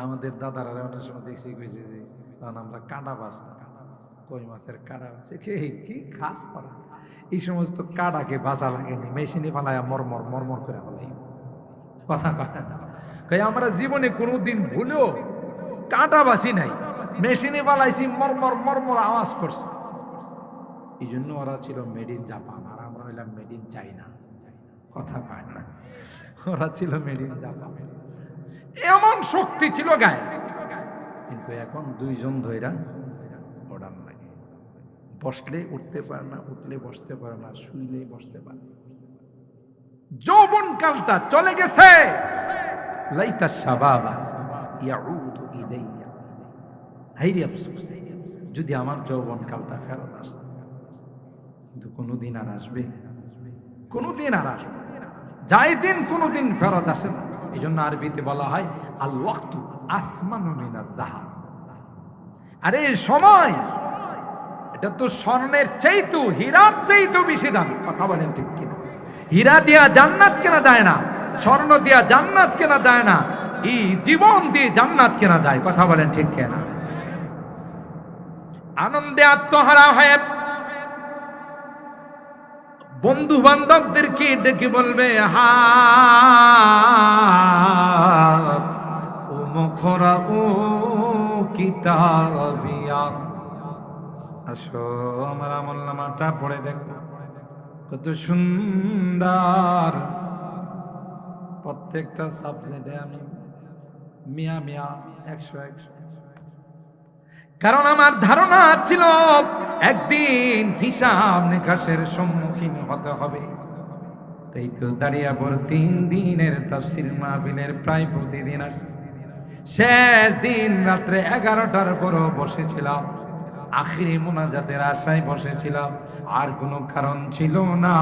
আমাদের দাদারা অনেক সময় দেখছি কইছে যে তখন আমরা কাঁটা বাঁচতাম, কই মাছের কাঁটা বাঁচে কি খাস করা। এই সমস্ত কাঁটাকে বাঁচা লাগেনি, মেশিনে ফালাইয়া মরমর মরমর করে ফেলাই। কথা কয় আমরা জীবনে কোনোদিন ভুলেও কাঁটা বাঁচি নাই, মেশিনে ফালাইছি, মরমর মরমর আওয়াজ করছে। এই জন্য ওরা ছিল মেড ইন জাপান, আর আমরা হইলাম মেড ইন চাইনা। কথা কয় না, ওরা ছিল মেড ইন জাপান। এমন শক্তি ছিল গায়ে, কিন্তু এখন দুইজন ধইরা ওড়ান লাগে। বসলে উঠতে পারে না, উঠলে বসতে পারে না, শুইলে বসতে পারে না। যৌবন কালটা চলে গেছে। লাইতা শাবাবা ইয়াউদু ইলাইয়া। হায়রে আফসোস, যদি আমার যৌবন কালটা ফেরত আসতো। কিন্তু কোনোদিন আর আসবে? কোনোদিন আর আসবে? যাই দিন কোনোদিন ফেরত আসে না। এই জন্য আরবিতে বলা হয় আল ওয়াক্তু আসমানু মিনাজ যাহাব। আরে সময় এটা তো স্বর্ণের চাইতো, হীরার চাইতো বেশি দামি। কথা বলেন ঠিক কিনা? হীরা দিয়া জান্নাত কেনা যায় না, স্বর্ণ দিয়া জান্নাত কেনা যায় না, এই জীবন দিয়ে জান্নাত কেনা যায়। কথা বলেন ঠিক কিনা? আনন্দে আত্মহারা হয়ে বন্ধু বান্ধবদেরকে ডেকে বলবে, হা ও মুখরা ও কিতাবিয়া, আসো আমার আমলনামাটা পড়ে দেখো, কত সুন্দর। প্রত্যেকটা সাবজেক্টে আমি মিয়া 100। কারণ আমার ধারণা ছিল একদিন হিসাব নিকাশের সম্মুখীন হতে হবে। তাই তো দাঁড়িয়াপুর 3 দিনের তাফসীর মাহফিলের প্রায় প্রতিদিন আসছে। শেষ দিন রাত্রে 11টার পরও বসেছিলাম, আখিরি মুনাজাতের আশায় বসেছিলাম। আর কোনো কারণ ছিল না,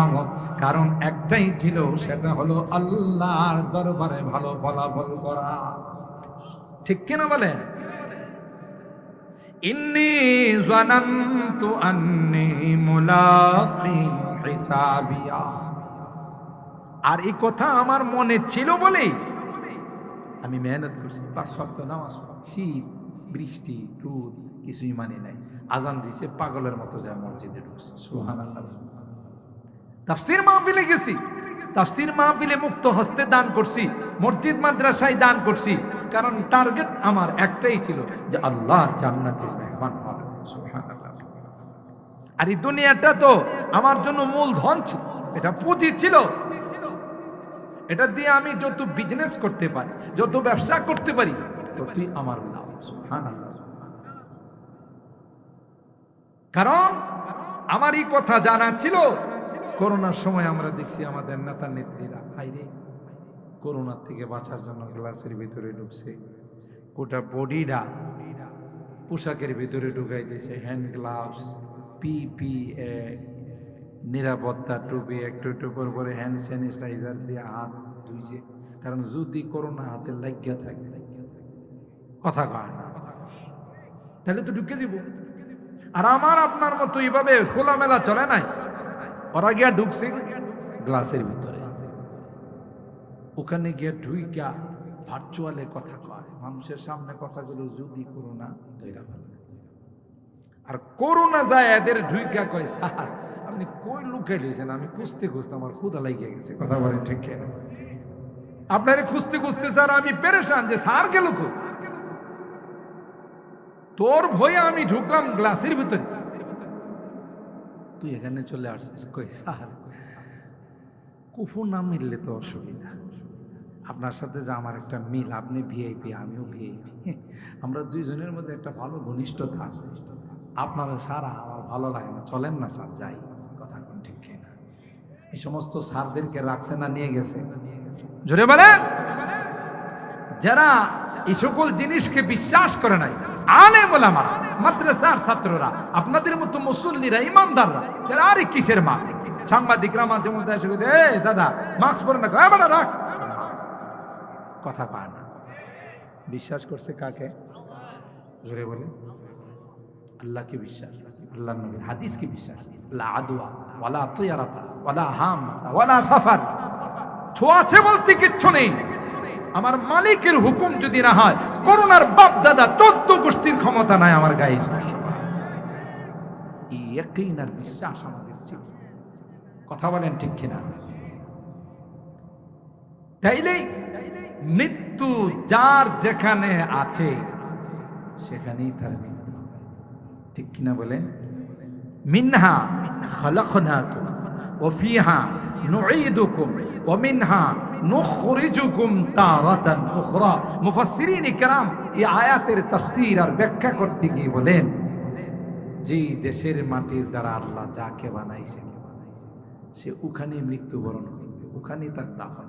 কারণ একটাই ছিল, সেটা হলো আল্লাহর দরবারে ভালো ফলাফল করা। ঠিক কিনা বলেন? ইন্নী জানান্তু আন্নী মুলাকিন হিসাবিয়া। আর এই কথা আমার মনে ছিল বলেই আমি মেহনত করছি। 5 ওয়াক্ত নামাজ পড়ছি, শীত বৃষ্টি রোদ কিছুই মানে নাই। আজান দিছে, পাগলের মতো যায় মসজিদে ঢুকছে। সুবহানাল্লাহ। তাফসীর মাহফিলে গেছি, তাফসীর মাহফিলে মুক্ত হস্তে দান করছি, মসজিদ মাদ্রাসায় দান করছি। কারণ টার্গেট আমার একটাই ছিল যে আল্লাহর জান্নাতের মেহমান হওয়া। সুবহানাল্লাহ। আর এই দুনিয়াটা তো আমার জন্য মূলধন ছিল, এটা পুঁজি ছিল। এটা দিয়ে আমি যত বিজনেস করতে পারি, যত ব্যবসা করতে পারি, ততই আমার লাভ। সুবহানাল্লাহ। কারণ আমার এই কথা জানা ছিল। করোনার সময় আমরা দেখছি আমাদের নেতা নেত্রীরা হাইরে করোনার থেকে বাঁচার জন্য গ্লাসের ভিতরে ঢুকছে, গোটা বডিটা পোশাকের ভিতরে ঢুকাই দিয়েছে, হ্যান্ড গ্লাভস, PPE, নিরাপত্তা টুপি, একটু একটু করে হ্যান্ড স্যানিটাইজার দিয়ে হাত ধুইছে। কারণ যদি করোনা হাতে লাগিয়া থাকে, কথা কয় না, তাহলে তো ঢুকে যাব। আর আমার আপনার মতো এইভাবে খোলামেলা চলে নাই। ওরা গিয়া ঢুকছে গ্লাসের ভিতরে, ওখানে গিয়া ঢুইকা ভার্চুয়ালে কথা কয়, মানুষের সামনে কথাগুলো যদি করোনা ধইরা ফেলে। আর করোনা যায় এদের ঢুইকা কয়, স্যার আপনি কই লুকাই লইছেন? আমি খুঁজতে খুঁজতে আমার ক্ষুধা লাগিয়ে গেছে। কথা বলেন ঠিক কিনা? আপনারে খুঁজতে খুঁজতে স্যার আমি পেরেশান যে স্যার গেল কই? তোর ভয়ে আমি ঢুকলাম গ্লাসের ভিতরে, তুই এখানে চলে আসছিস। কই স্যার কুফুর না মিললে তো অসুবিধা, আপনার সাথে যে আমার একটা মিল, আপনি ভিআইপি আমিও ভিআইপি, আমরা দুইজনের মধ্যে একটা ভালো ঘনিষ্ঠতা আছে। আপনারা সারা আমার ভালো লাগে না, চলেন না স্যার যাই। কথা কোন ঠিক কিনা? এই সমস্ত স্যারদেরকে রাখছে না নিয়ে গেছে? জোরে বলে। যারা এই সকল জিনিসকে বিশ্বাস করে নাই, আলেম ওলামারা, মাদ্রাসার ছাত্ররা, আপনাদের মতো মুসল্লিরা, ইমানদাররা, যারা আরে কিসের মা, সাংবাদিকরা মাঝে মধ্যে এসে গেছে, এ দাদা মাস্ক পরে না, বেটা রাখ মাস্ক। কথা পায় না। বিশ্বাস করছে কাকে? জোরে বলে। আল্লাহকে বিশ্বাস করছে, আল্লাহ নবীর হাদিসকে বিশ্বাস করছে। লা আদওয়া ওয়ালা তিয়ারাতা ওয়ালা হামতা ওয়ালা সাফার, ছোঁয়াছে বলতে কিচ্ছু নেই। আমার মালিকের হুকুম যদি না হয়, করোনার বাপ দাদা 14 গোষ্ঠীর ক্ষমতা নাই আমার গায়ে স্পর্শ করা। এই ইয়াকিন আর বিশ্বাস আমাদের ছিল। কথা বলেন ঠিক কিনা? তাইলেই মৃত্যু যার যেখানে আছে সেখানেই তার মৃত্যু হবে। ঠিক কিনা বলেন? মিনহা খালাকনাকুম ওয়া ফিহা নুঈদুকুম ওয়া মিনহা নুখরিজুকুম তারাতান উখরা। মুফাসসিরিন ইকরাম এই আয়াতের তাফসীর আর ব্যাখ্যা করতে গিয়ে বলেন, যেই দেশের মাটির দ্বারা আল্লাহ যাকে বানাইছেন সে ওখানে মৃত্যুবরণ করবে, ওখানে তার দাফন।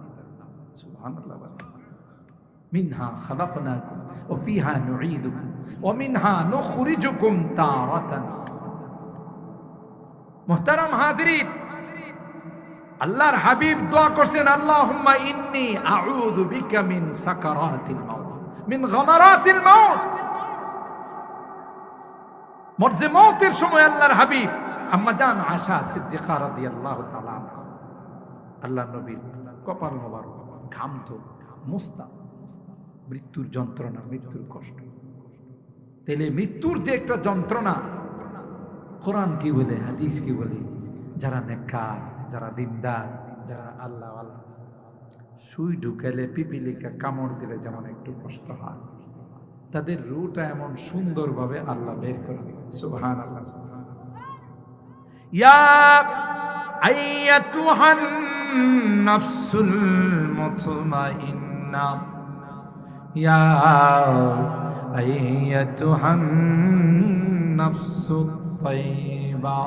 সুবহানাল্লাহ। মিনহা খালাকনাকুম ওয়া ফিহা নুঈদুকুম ওয়া মিনহা নুখরিজুকুম তারাতান। মুহতারাম হাজিরিন, আল্লাহর হাবিব দোয়া করছেন, আল্লাহুম্মা ইন্নী আউযু বিকা মিন সাকারাতিল মাউত মিন গামারাতিল মাউত। মরজে মওতের সময় আল্লাহর হাবিব আম্মা জান আয়েশা সিদ্দিকা রাদিয়াল্লাহু তাআলা আনহা, আল্লাহর নবীর কপাল মোবারক ঘামতো, মুস্তা, মৃত্যুর যন্ত্রণা, মৃত্যুর কষ্ট। তাহলে মৃত্যুর যে একটা যন্ত্রণা, কোরআন কি বলে, হাদিস কি বলে, যারা নেককার, যারা দিনদার, যারা আল্লাহওয়ালা, সুই ঢুকাইলে পিপিলিকা কামড় দিলে যেমন একটু কষ্ট হয়, তাদের রুটা এমন সুন্দরভাবে আল্লাহ বের করে দিলেন। সুবহানাল্লাহ। ইয়া আইয়াতুহান নাফসুল মুতমাইন্না, ইয়া আইয়াতুহান নাফসুত তাইয়্যিবা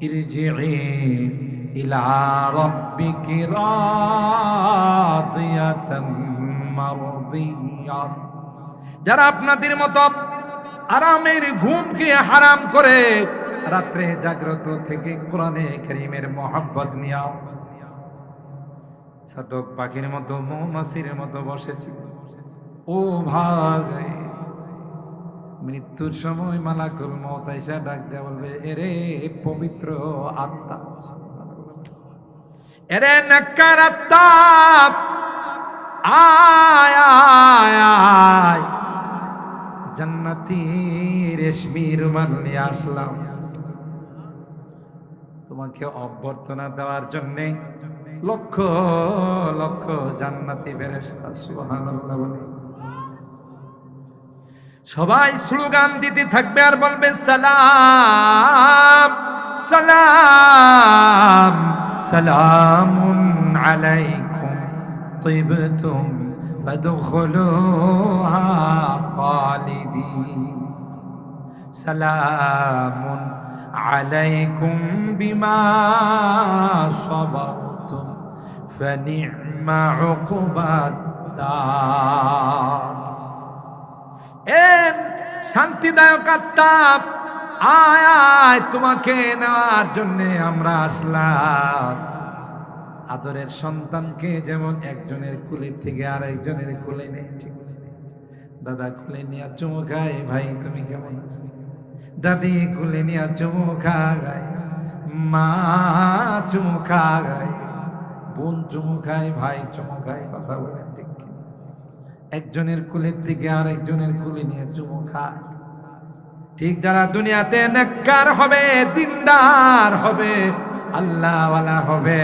ইরজিই ইলা রাব্বিকি রাদিয়াতাম মারদিয়া। যারা আপনাদের মতো আরামের ঘুমকে হারাম করে রাত্রে জাগ্রত থেকে কোরআনে কারীমের মহব্বত নিয়া সাদক পাখির মতো, মৌমাছির মতো বসেছিল, ও ভাগ, মৃত্যুর সময় মালাকুল মউত আইসা ডাক দেয়া বলবে, এরে পবিত্র আত্মা, এরে নেককার আত্মা, আয় আয় আয়, জান্নাতি রেশমি রুমাল নিয়ে আসলাম তোমাকে অভ্যর্থনা দেওয়ার জন্যে। লক্ষ লক্ষ জান্নাতি ফেরেশতা, সুবহানাল্লাহ বলে সবাই স্লোগান দিতে থাকবে আর বলবে, সালাম সালাম সালামুন আলাইকুম তিবতুম ফাদখুলুহা খালিদিন, সালামুন আলাইকুম বিমা সাবারতুম ফানি'মা উকবাদ দার। শান্তিদায়ক আত্মা, আয় আয়, তোমাকে নেওয়ার জন্যে আমরা আসলাম। আদরের সন্তানকে যেমন একজনের কুলের থেকে আর একজনের কুলে নেই, দাদা কুলে নিয়ে চুমু খায়, ভাই তুমি কেমন আছো, দাদি কুলে নিয়ে চুমু খায়, মা চুমু খায়, বোন চুমু খায়, ভাই চুমু খায়, কথা বলেন ঠিক কি? একজনের কুলের থেকে আর একজনের কুলে নিয়ে চুমু খায়। ঠিক যারা দুনিয়াতে নেককার হবে, দিনদার হবে, আল্লাহওয়ালা হবে,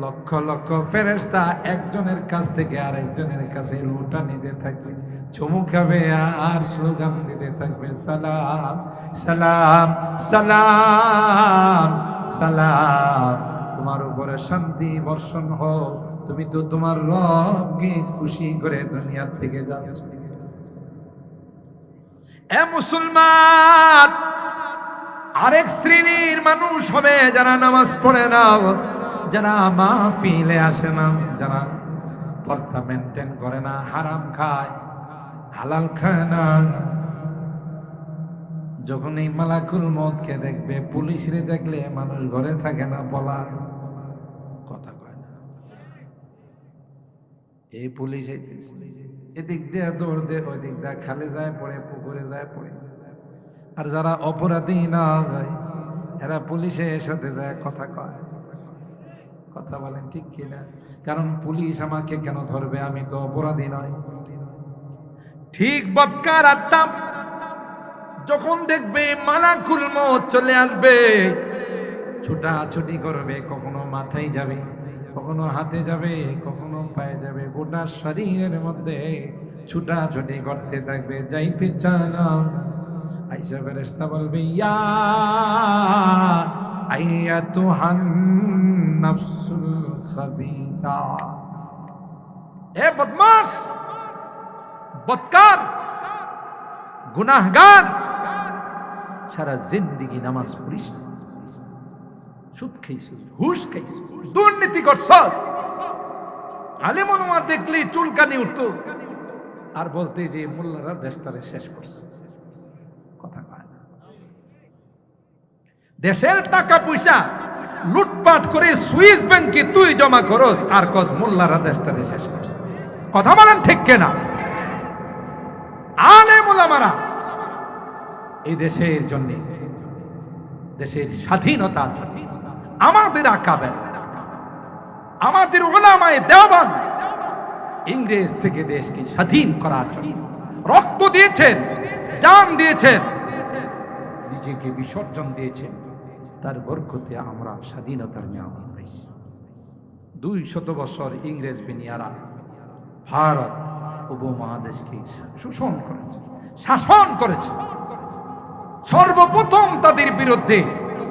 লক্ষ লক্ষ ফেরেশতা একজনের কাছ থেকে আর একজনের কাছে রুটা নিতে থাকবে, চুমু খাবে আর স্লোগান দিতে থাকবে, সালাম সালাম সালাম সালাম, তোমার উপরে শান্তি বর্ষণ হোক, তুমি তো তোমার রবকে খুশি করে দুনিয়া থেকে যাচ্ছ। এ মুসলমান, আরেক শ্রেণীর মানুষ হবে যারা নামাজ পড়ে না, যারা মাহফিলে আসে না, যারা পর্দা মেনটেন করে না, হারাম খায়, হালাল খায় না। যখন এই মালাকুল মউতকে দেখবে, পুলিশরে দেখলে মানুষ ঘরে থাকে না, বলা কথা কয় না, এই পুলিশ এদিক দিয়ে দৌড় দে, ওই দিক দিয়ে খালে যায় পড়ে, পুকুরে যায় পড়ে। আর যারা অপরাধী না যায়, এরা পুলিশের সাথে যায় কথা কয়। কথা বলেন ঠিক কিনা? কারণ পুলিশ আমাকে কেন ধরবে, আমি তো অপরাধী নয়। ঠিক বদকার আত্মা যখন দেখবে মালাকুল মউত চলে আসবে, ছুটাছুটি করবে, কখনো মাথায় যাবে, কখনো হাতে যাবে, কখনো পায়ে যাবে, গোটা শরীরের মধ্যে ছুটাছুটি করতে থাকবে, যাইতে চায় না। আয়েশা ফেরেশতা বলবে, ইয়া আইয়াতুহান নাফসুল খাবিসা, এ বদমাশ, বদকার, গুনাহগার, সারা জিন্দেগি নামাজ পড়িস না, সুদ খাইছিস, ঘুষ খাইছিস, দুর্নীতি করছস, আলেম ওলামা দেখলে চুলকানি উঠতো, আর বলতে যে মোল্লারা দেশটারে শেষ করছে। কথা কয় না। দেশের টাকা পয়সা লুটপাট করে সুইস ব্যাংকে তুই জমা করস, আর কস মোল্লারা দেশটারে শেষ করছে। কথা বলেন ঠিক কিনা? আলেম ওলামারা এই দেশের জন্য, দেশের স্বাধীনতার জন্য আমাদের আকাবের, আমাদের ওলামায়ে দেওবন্দ ইংরেজ থেকে দেশকে স্বাধীন করার জন্য রক্ত দিয়েছেন, জান দিয়েছেন, নিজেকে বিসর্জন দিয়েছেন। তার বরকতে আমরা স্বাধীনতার নিয়ামত পাইছি। 200 বছর ইংরেজ বিনিয়ারা ভারত উপমহাদেশকে শোষণ করেছে, শাসন করেছে। সর্বপ্রথম তাদের বিরুদ্ধে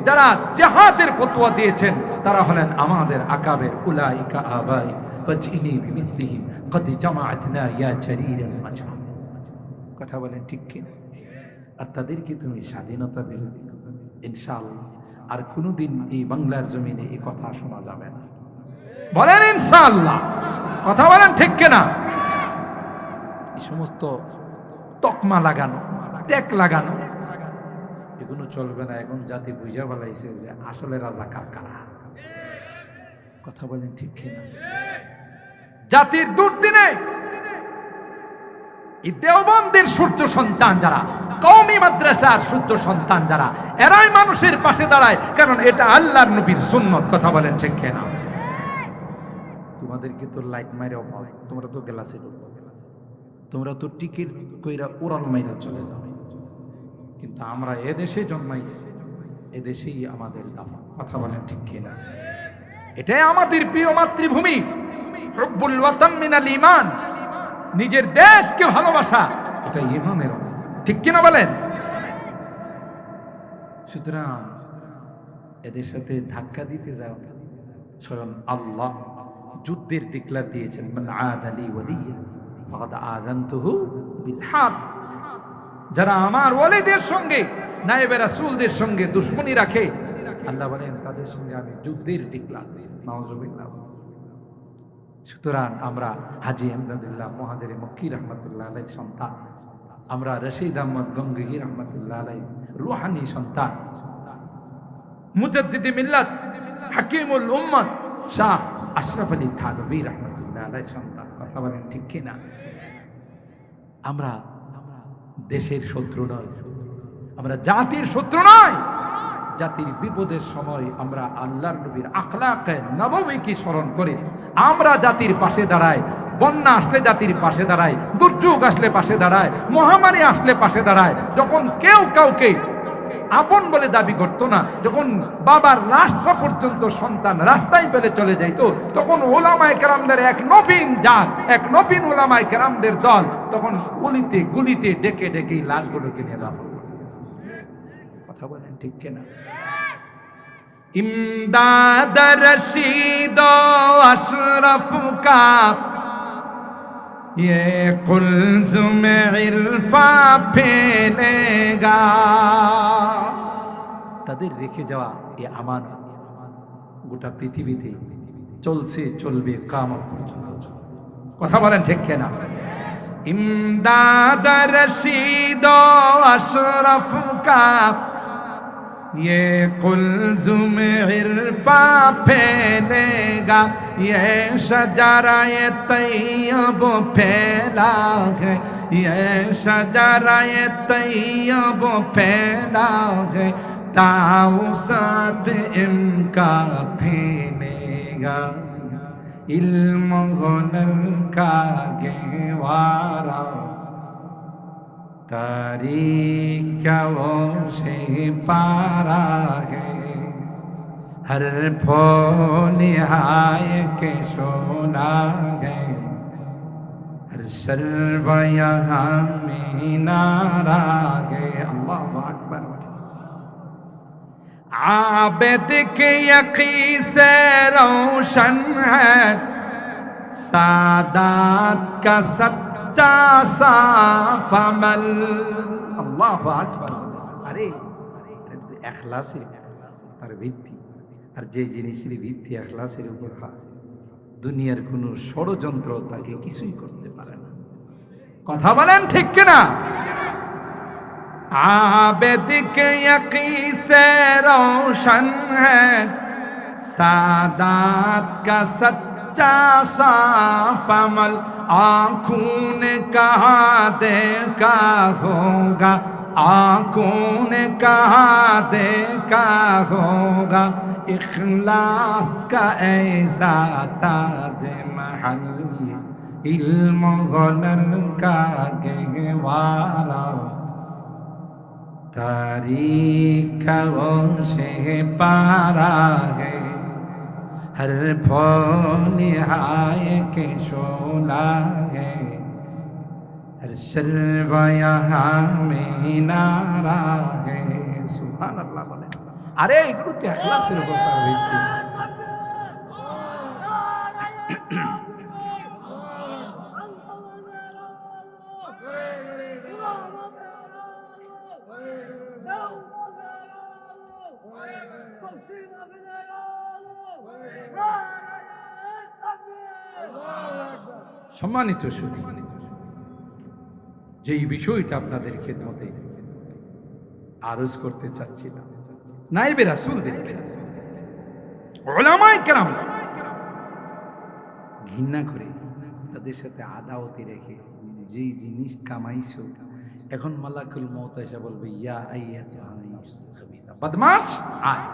যারা জিহাদের ফতোয়া দিয়েছেন তারা হলেন আমাদের আকাবের, উলাইকা আবাই ফাজিনি বিমিসলিহিম কদ জামাআতনা ইয়া জারীরাল মাজমা। কথা বলেন ঠিক কিনা? আর তাদেরকে তুমি স্বাধীনতা বিরোধী, ইনশাআল্লাহ আর কোনোদিন এই বাংলার জমিনে এই কথা শোনা যাবে না। বলেন ইনশাআল্লাহ। কথা বলেন ঠিক কিনা? এই সমস্ত তকমা লাগানো, ট্যাগ লাগানো, এগুলো চলবে না। এখন জাতি বুঝা বলাইছে যে আসলে রাজাকার কারা। কথা বলেন ঠিক কিনা? জাতির দুর্দিনে এই দেওবন্দের সূর্য সন্তান যারা, কওমি মাদ্রাসার সূর্য সন্তান যারা, এরাই মানুষের পাশে দাঁড়ায়, কারণ এটা আল্লাহর নবীর সুন্নত। কথা বলেন ঠিক কিনা? তোমাদেরকে তো লাইট মাইরা অভ্যাস, তোমরা তো গ্লাসে ঢুকো, তোমরা তো টিকিট কইরা উড়াল মাইরা চলে যাও, কিন্তু আমরা এদেশে জন্মাইছি, এদেশেই আমাদের দাফন। কথা বলেন ঠিক কিনা? এটাই আমাদের প্রিয় মাতৃভূমি। হুব্বুল ওয়াতান মিনাল ঈমান, নিজের দেশকে ভালোবাসা এটা ঈমানের অঙ্গ। ঠিক কিনা বলেন? সুতরাং এদের সাথে ধাক্কা দিতে যাও না। স্বয়ং আল্লাহ যুদ্ধের ডিক্লার দিয়েছেন, মান আদালি ওয়ালিয়া ফাকাদ আযানতুহু বিল হারব। যারা আমার ওয়ালিদের সঙ্গে, নায়েবে রাসূলদের সঙ্গে দুশমনী রাখে, আল্লাহ বলেন তাদের সঙ্গে আমি যুদ্ধের ডিক্লার দিই। নাউযুবিল্লাহ। সুতরাং আমরা হাজী এমদাদুল্লাহ মুহাজির মক্কি রহমতুল্লাহ আলাইহির সন্তান, আমরা রশিদ আহমদ গঙ্গোহী রহমতুল্লাহ আলাইহি রুহানি সন্তান, মুজাদ্দিদে মিল্লাত হাকিমুল উম্মত শাহ আশরাফ আলী থানভী রহমতুল্লাহ আলাইহির সন্তান। কথা বলেন ঠিক কিনা? আমরা দেশের শত্রু নয়, আমরা জাতির শত্রু নয়। জাতির বিপদের সময় আমরা আল্লাহর নবীর আখলাকে নববীকে স্মরণ করে আমরা জাতির পাশে দাঁড়াই। বন্যা আসলে জাতির পাশে দাঁড়াই, দুর্যোগ আসলে পাশে দাঁড়ায়, মহামারী আসলে পাশে দাঁড়ায়। যখন কেউ কাউকে আপন বলে দাবি করতো না, যখন বাবার লাশটা পর্যন্ত সন্তান রাস্তায় ফেলে চলে যাইতো, তখন ওলামায়ে কেরামদের এক নবীন জাত, এক নবীন ওলামায়ে কেরামদের দল তখন গলিতে গলিতে ডেকে ডেকে লাশগুলোকে নিয়ে দাফন করে। কথা বলেন ঠিক কিনা? ইমদাদ রশিদ আশরাফ কা ये कुल्ज़ुम इरफा फैलेगा। তাদের রেখে যাওয়া এই আমানত গোটা পৃথিবীতে চলছে, চলবে, কিয়ামত পর্যন্ত চলবে। কথা বলেন ঠিক কিনা? ইমদাদ রশিদ আশরাফ কা ये कुल्ज़ुम इरफा फैलेगा, ये शजरा-ए तैयब फैला है, ये शजरा-ए तैयब फैला है, ताउसात इनका फैलेगा, इल्म हुनर का गहवारा तारीख क्या वो से पारा है, हर निहाय के सोना है, हर सर्व यहाँ में नारा है। अल्लाहु अकबर। आबिद के यकी से रोशन है, सादात का सच्चा साफ अमल। আল্লাহু আকবার। আরে ইখলাসের তার ভিত্তি, আর যে জিনিসের ভিত্তি ইখলাসের উপর হয়, দুনিয়ার কোনো ষড়যন্ত্র তাকে কিছুই করতে পারে না। কথা বলেন ঠিক কিনা? आबिद के यकी से रोशन है, सादात का सच्चा साफ अमल आँखों ने कहा देखा होगा, आँखों ने कहा देखा होगा, इखलास का ऐसा ताज महल, इल्म हुनर का गहवारा, तारीख का वो से पारा है, हर फूल हाय के शोला है, हर शर्व यहाँ में नारा है। सुभान अल्लाह बोले। अरे এগুলো তো ইখলাসের উপর তার ভিত্তি। সম্মানিত সুধী, যেই বিষয়টা আপনাদের খেদমতে আরজ করতে চাচ্ছিলাম, নাইবে রাসূলদেরকে উলামায়ে কেরাম ঘৃণা করে তাদের সাথে আদাওয়াতি রেখে যেই জিনিস কামাইছো, এখন মালাকুল মউত এসে বলবে ইয়া আইয়াতুহান নাফসুল খাবিসা, বদমাশ আয়।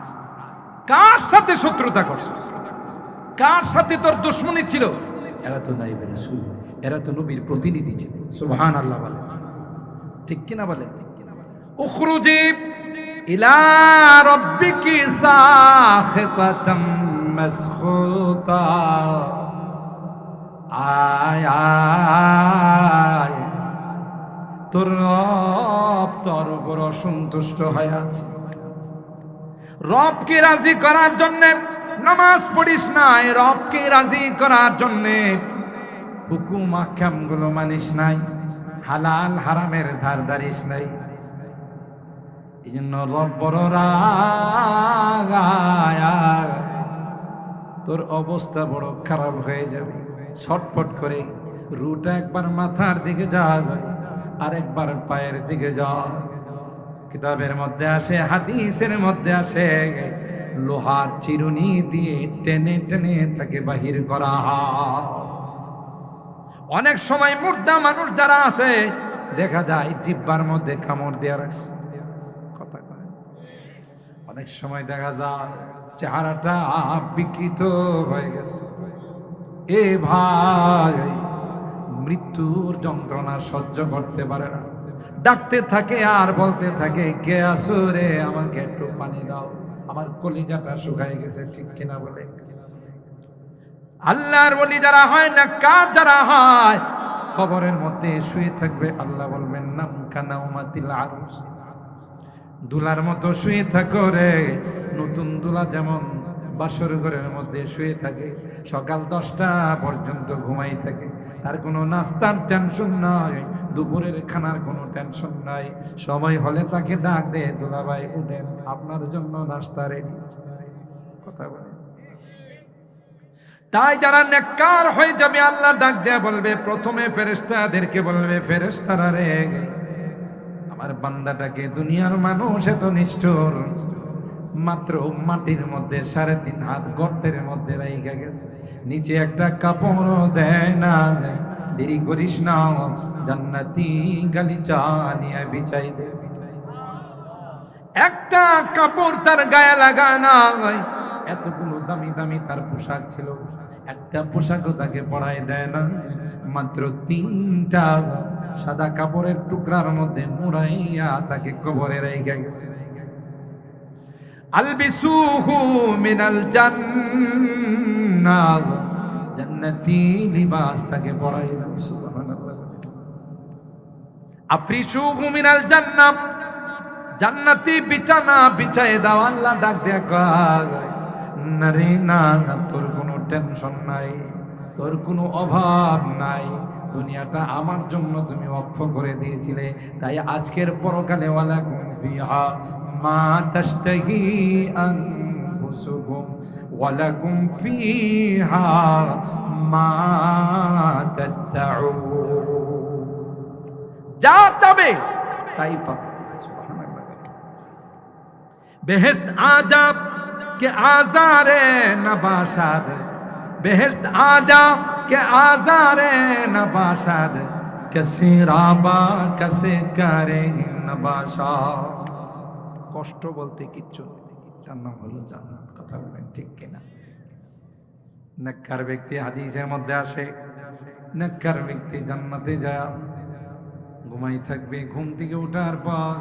কার সাথে শত্রুতা করছো, কার সাথে তোর দুশমনি ছিল? এরা তো নাইবে রাসূল, এরা তো নবীর প্রতিনিধি ছিলেন। সুবহানাল্লাহ বলেন, ঠিক কিনা বলেন? উখরুজি ইলা রাব্বিকি সাখিতাতাম মাসখুতা, আয় আয়, তোর রব তোর উপর অসন্তুষ্ট হয়ে আছে। রবকে রাজি করার জন্য নামাজ পড়িস নাই, রবকে রাজি করার জন্য হুকুম আহকাম গুলো মানিস নাই, হালাল হারামের ধার ধারিস নাই। এই জন্য রব বড় রাগ, তোর অবস্থা বড় খারাপ হয়ে যাবে। ছটফট করে রুটা একবার মাথার দিকে যায়, আর একবার পায়ের দিকে যায়। কিতাবের মধ্যে আসে, হাদিসের মধ্যে আসে, লোহার চিরুনি দিয়ে টেনে টেনে তাকে বাহির করা হয়। অনেক সময় মুর্দা মানুষ যারা আছে দেখা যায় জিহ্বার মধ্যে কামড় দেওয়া রাখছে, কথা কয়। অনেক সময় দেখা যায় চেহারাটা বিকৃত হয়ে গেছে। এ ভাই মৃত্যুর যন্ত্রণা সহ্য করতে পারে না, ডাকতে থাকে আর বলতে থাকে কে আসো রে, আমাকে একটু পানি দাও, আমার কলিজাটা শুকায় গেছে। ঠিক কিনা বলে? আল্লাহর ওলি যারা হয় না, কার যারা হয়, কবরের মধ্যে শুয়ে থাকবে, আল্লাহ বলবেন নাম কানাউমাতিল আরুস, দুলার মতো শুয়ে থাকো রে। নতুন দুলা যেমন বাসর ঘরের মধ্যে শুয়ে থাকে, সকাল 10টা পর্যন্ত ঘুমাই থাকে, তার কোনো নাস্তার টেনশন নাই, দুপুরের খানার কোনো টেনশন নাই। সময় হলে তাকে ডাক দে, দুলাভাই উঠেন, আপনার জন্য নাস্তা রেডি। কথা বলে। তাই যারা নেককার হয়ে যাবে, আল্লাহ ডাক দেয়া বলবে, প্রথমে ফেরেশতাদেরকে বলবে, ফেরেশতারা রে, আমার বান্দাটাকে দুনিয়ার মানুষ এত নিষ্ঠুর, মাত্র মাটির মধ্যে 3.5 হাত গর্তের মধ্যে রাইখা গেছে, নিচে একটা কাপড় দেয় না, দেরি করিস না, জান্নাতি গালিচা নিয়ে বিছাই দে। একটা কাপড় তার গায়ে লাগায় না, এতগুলো দামি দামি তার পোশাক ছিল, একটা পোশাকও তাকে পরাই দেয় না, মাত্র 3টা সাদা কাপড়ের টুকরার মধ্যে মুড়াইয়া তাকে কবরে রাইখা গেছে। আলবিসুহু মিনাল জান্নাহ, জান্নাতি লিবাস তাকে পরাই দাও। সুবহানাল্লাহ। আফরিশুহু মিনাল জান্নাহ, জান্নাতি বিছানা বিছাই দাও। আল্লাহ ডাক দেয়া কয়, না রে না, তোর কোনো টেনশন নাই, তোর কোনো অভাব নাই, দুনিয়াটা আমার জন্য তুমি ওয়াকফ করে দিয়েছিলে, তাই আজকের পরকালে ওয়ালাকুম ফিহা মা তাশতাহি আনফুসুকুম ওয়ালাকুম ফিহা মা তাদউন, যা চাবে তাই পাবে। সুবহানাল্লাহ। বেহেশত আজাব के आजारे नबाशाद বেহেশত আজা কে আজারে নবাশাদ কাসে রাবা কাসে করে নবাশা। কষ্ট বলতে কিচ্ছু নেই, তার নাম হলো জান্নাত। কথা বলেন ঠিক কিনা? নেককার ব্যক্তি, হাদিসের মধ্যে আসে, নেককার ব্যক্তি জান্নাতে যায় ঘুমাই থাকবে, ঘুম থেকে ওঠার পর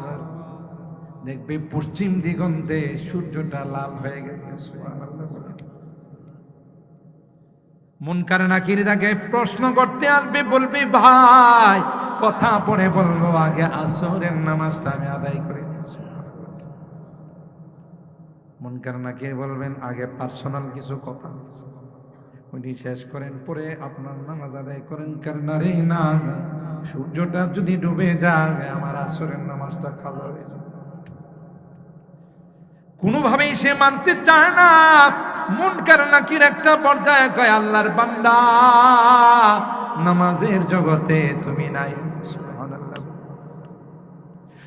দেখবে পশ্চিম দিগন্তে সূর্যটা লাল হয়ে গেছে। সুবহানাল্লাহ বলেন। মুনকার নাকির তাকে প্রশ্ন করতে আসবে, বলবে ভাই কথা পড়ে বলবো আগে আসরের নামাজটা আমি আদায় করে নিই। মুনকার নাকির বলবেন আগে পার্সোনাল কিছু কথা উনি শেষ করেন, পরে আপনার নামাজ আদায় করেন। কারণ আরে না, সূর্যটা যদি ডুবে যায় আমার আসরের নামাজটা কাজা হয়ে যাবে। কোনোভাবেই সে মানতে চায় না। মুনকার নাকির একটা পর্যায়ে কয় আল্লাহর বান্দা নামাজের জগতে তুমি নাই, সুবহানাল্লাহ,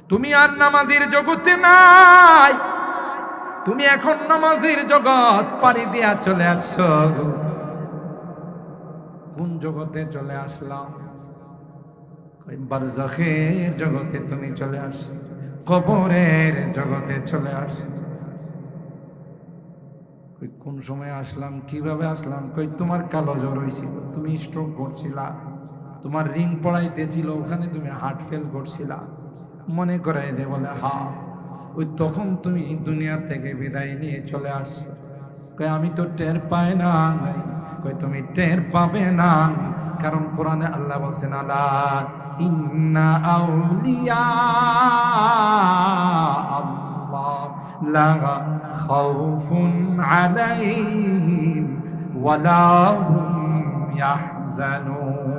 তুমি আর নামাজের জগতে নাই, তুমি এখন নামাজের জগৎ পাড়ি দিয়া চলে আসছো। কোন জগতে চলে আসলাম? বারজাখের জগতে তুমি চলে আস, কবরের জগতে চলে আস। কোন সময় আসলাম, কিভাবে আসলাম? কই তোমার কালো জ্বর হয়েছিল, তুমি স্ট্রোক করছিলা, তোমার রিং পড়াইতেছিল, ওখানে তুমি হার্ট ফেল করছিলা, মনে করাই দে। বলে হা, ওই তখন তুমি দুনিয়া থেকে বিদায় নিয়ে চলে আসছো। কই আমি তো টের পাই না। কই তুমি টের পাবে না, কারণ কোরআনে আল্লাহ বলছেন আলা ইন্না আউলিয়া আল্লাহ লা খাউফুন আলাইহিম ওয়ালা হুম ইয়াহজানুন।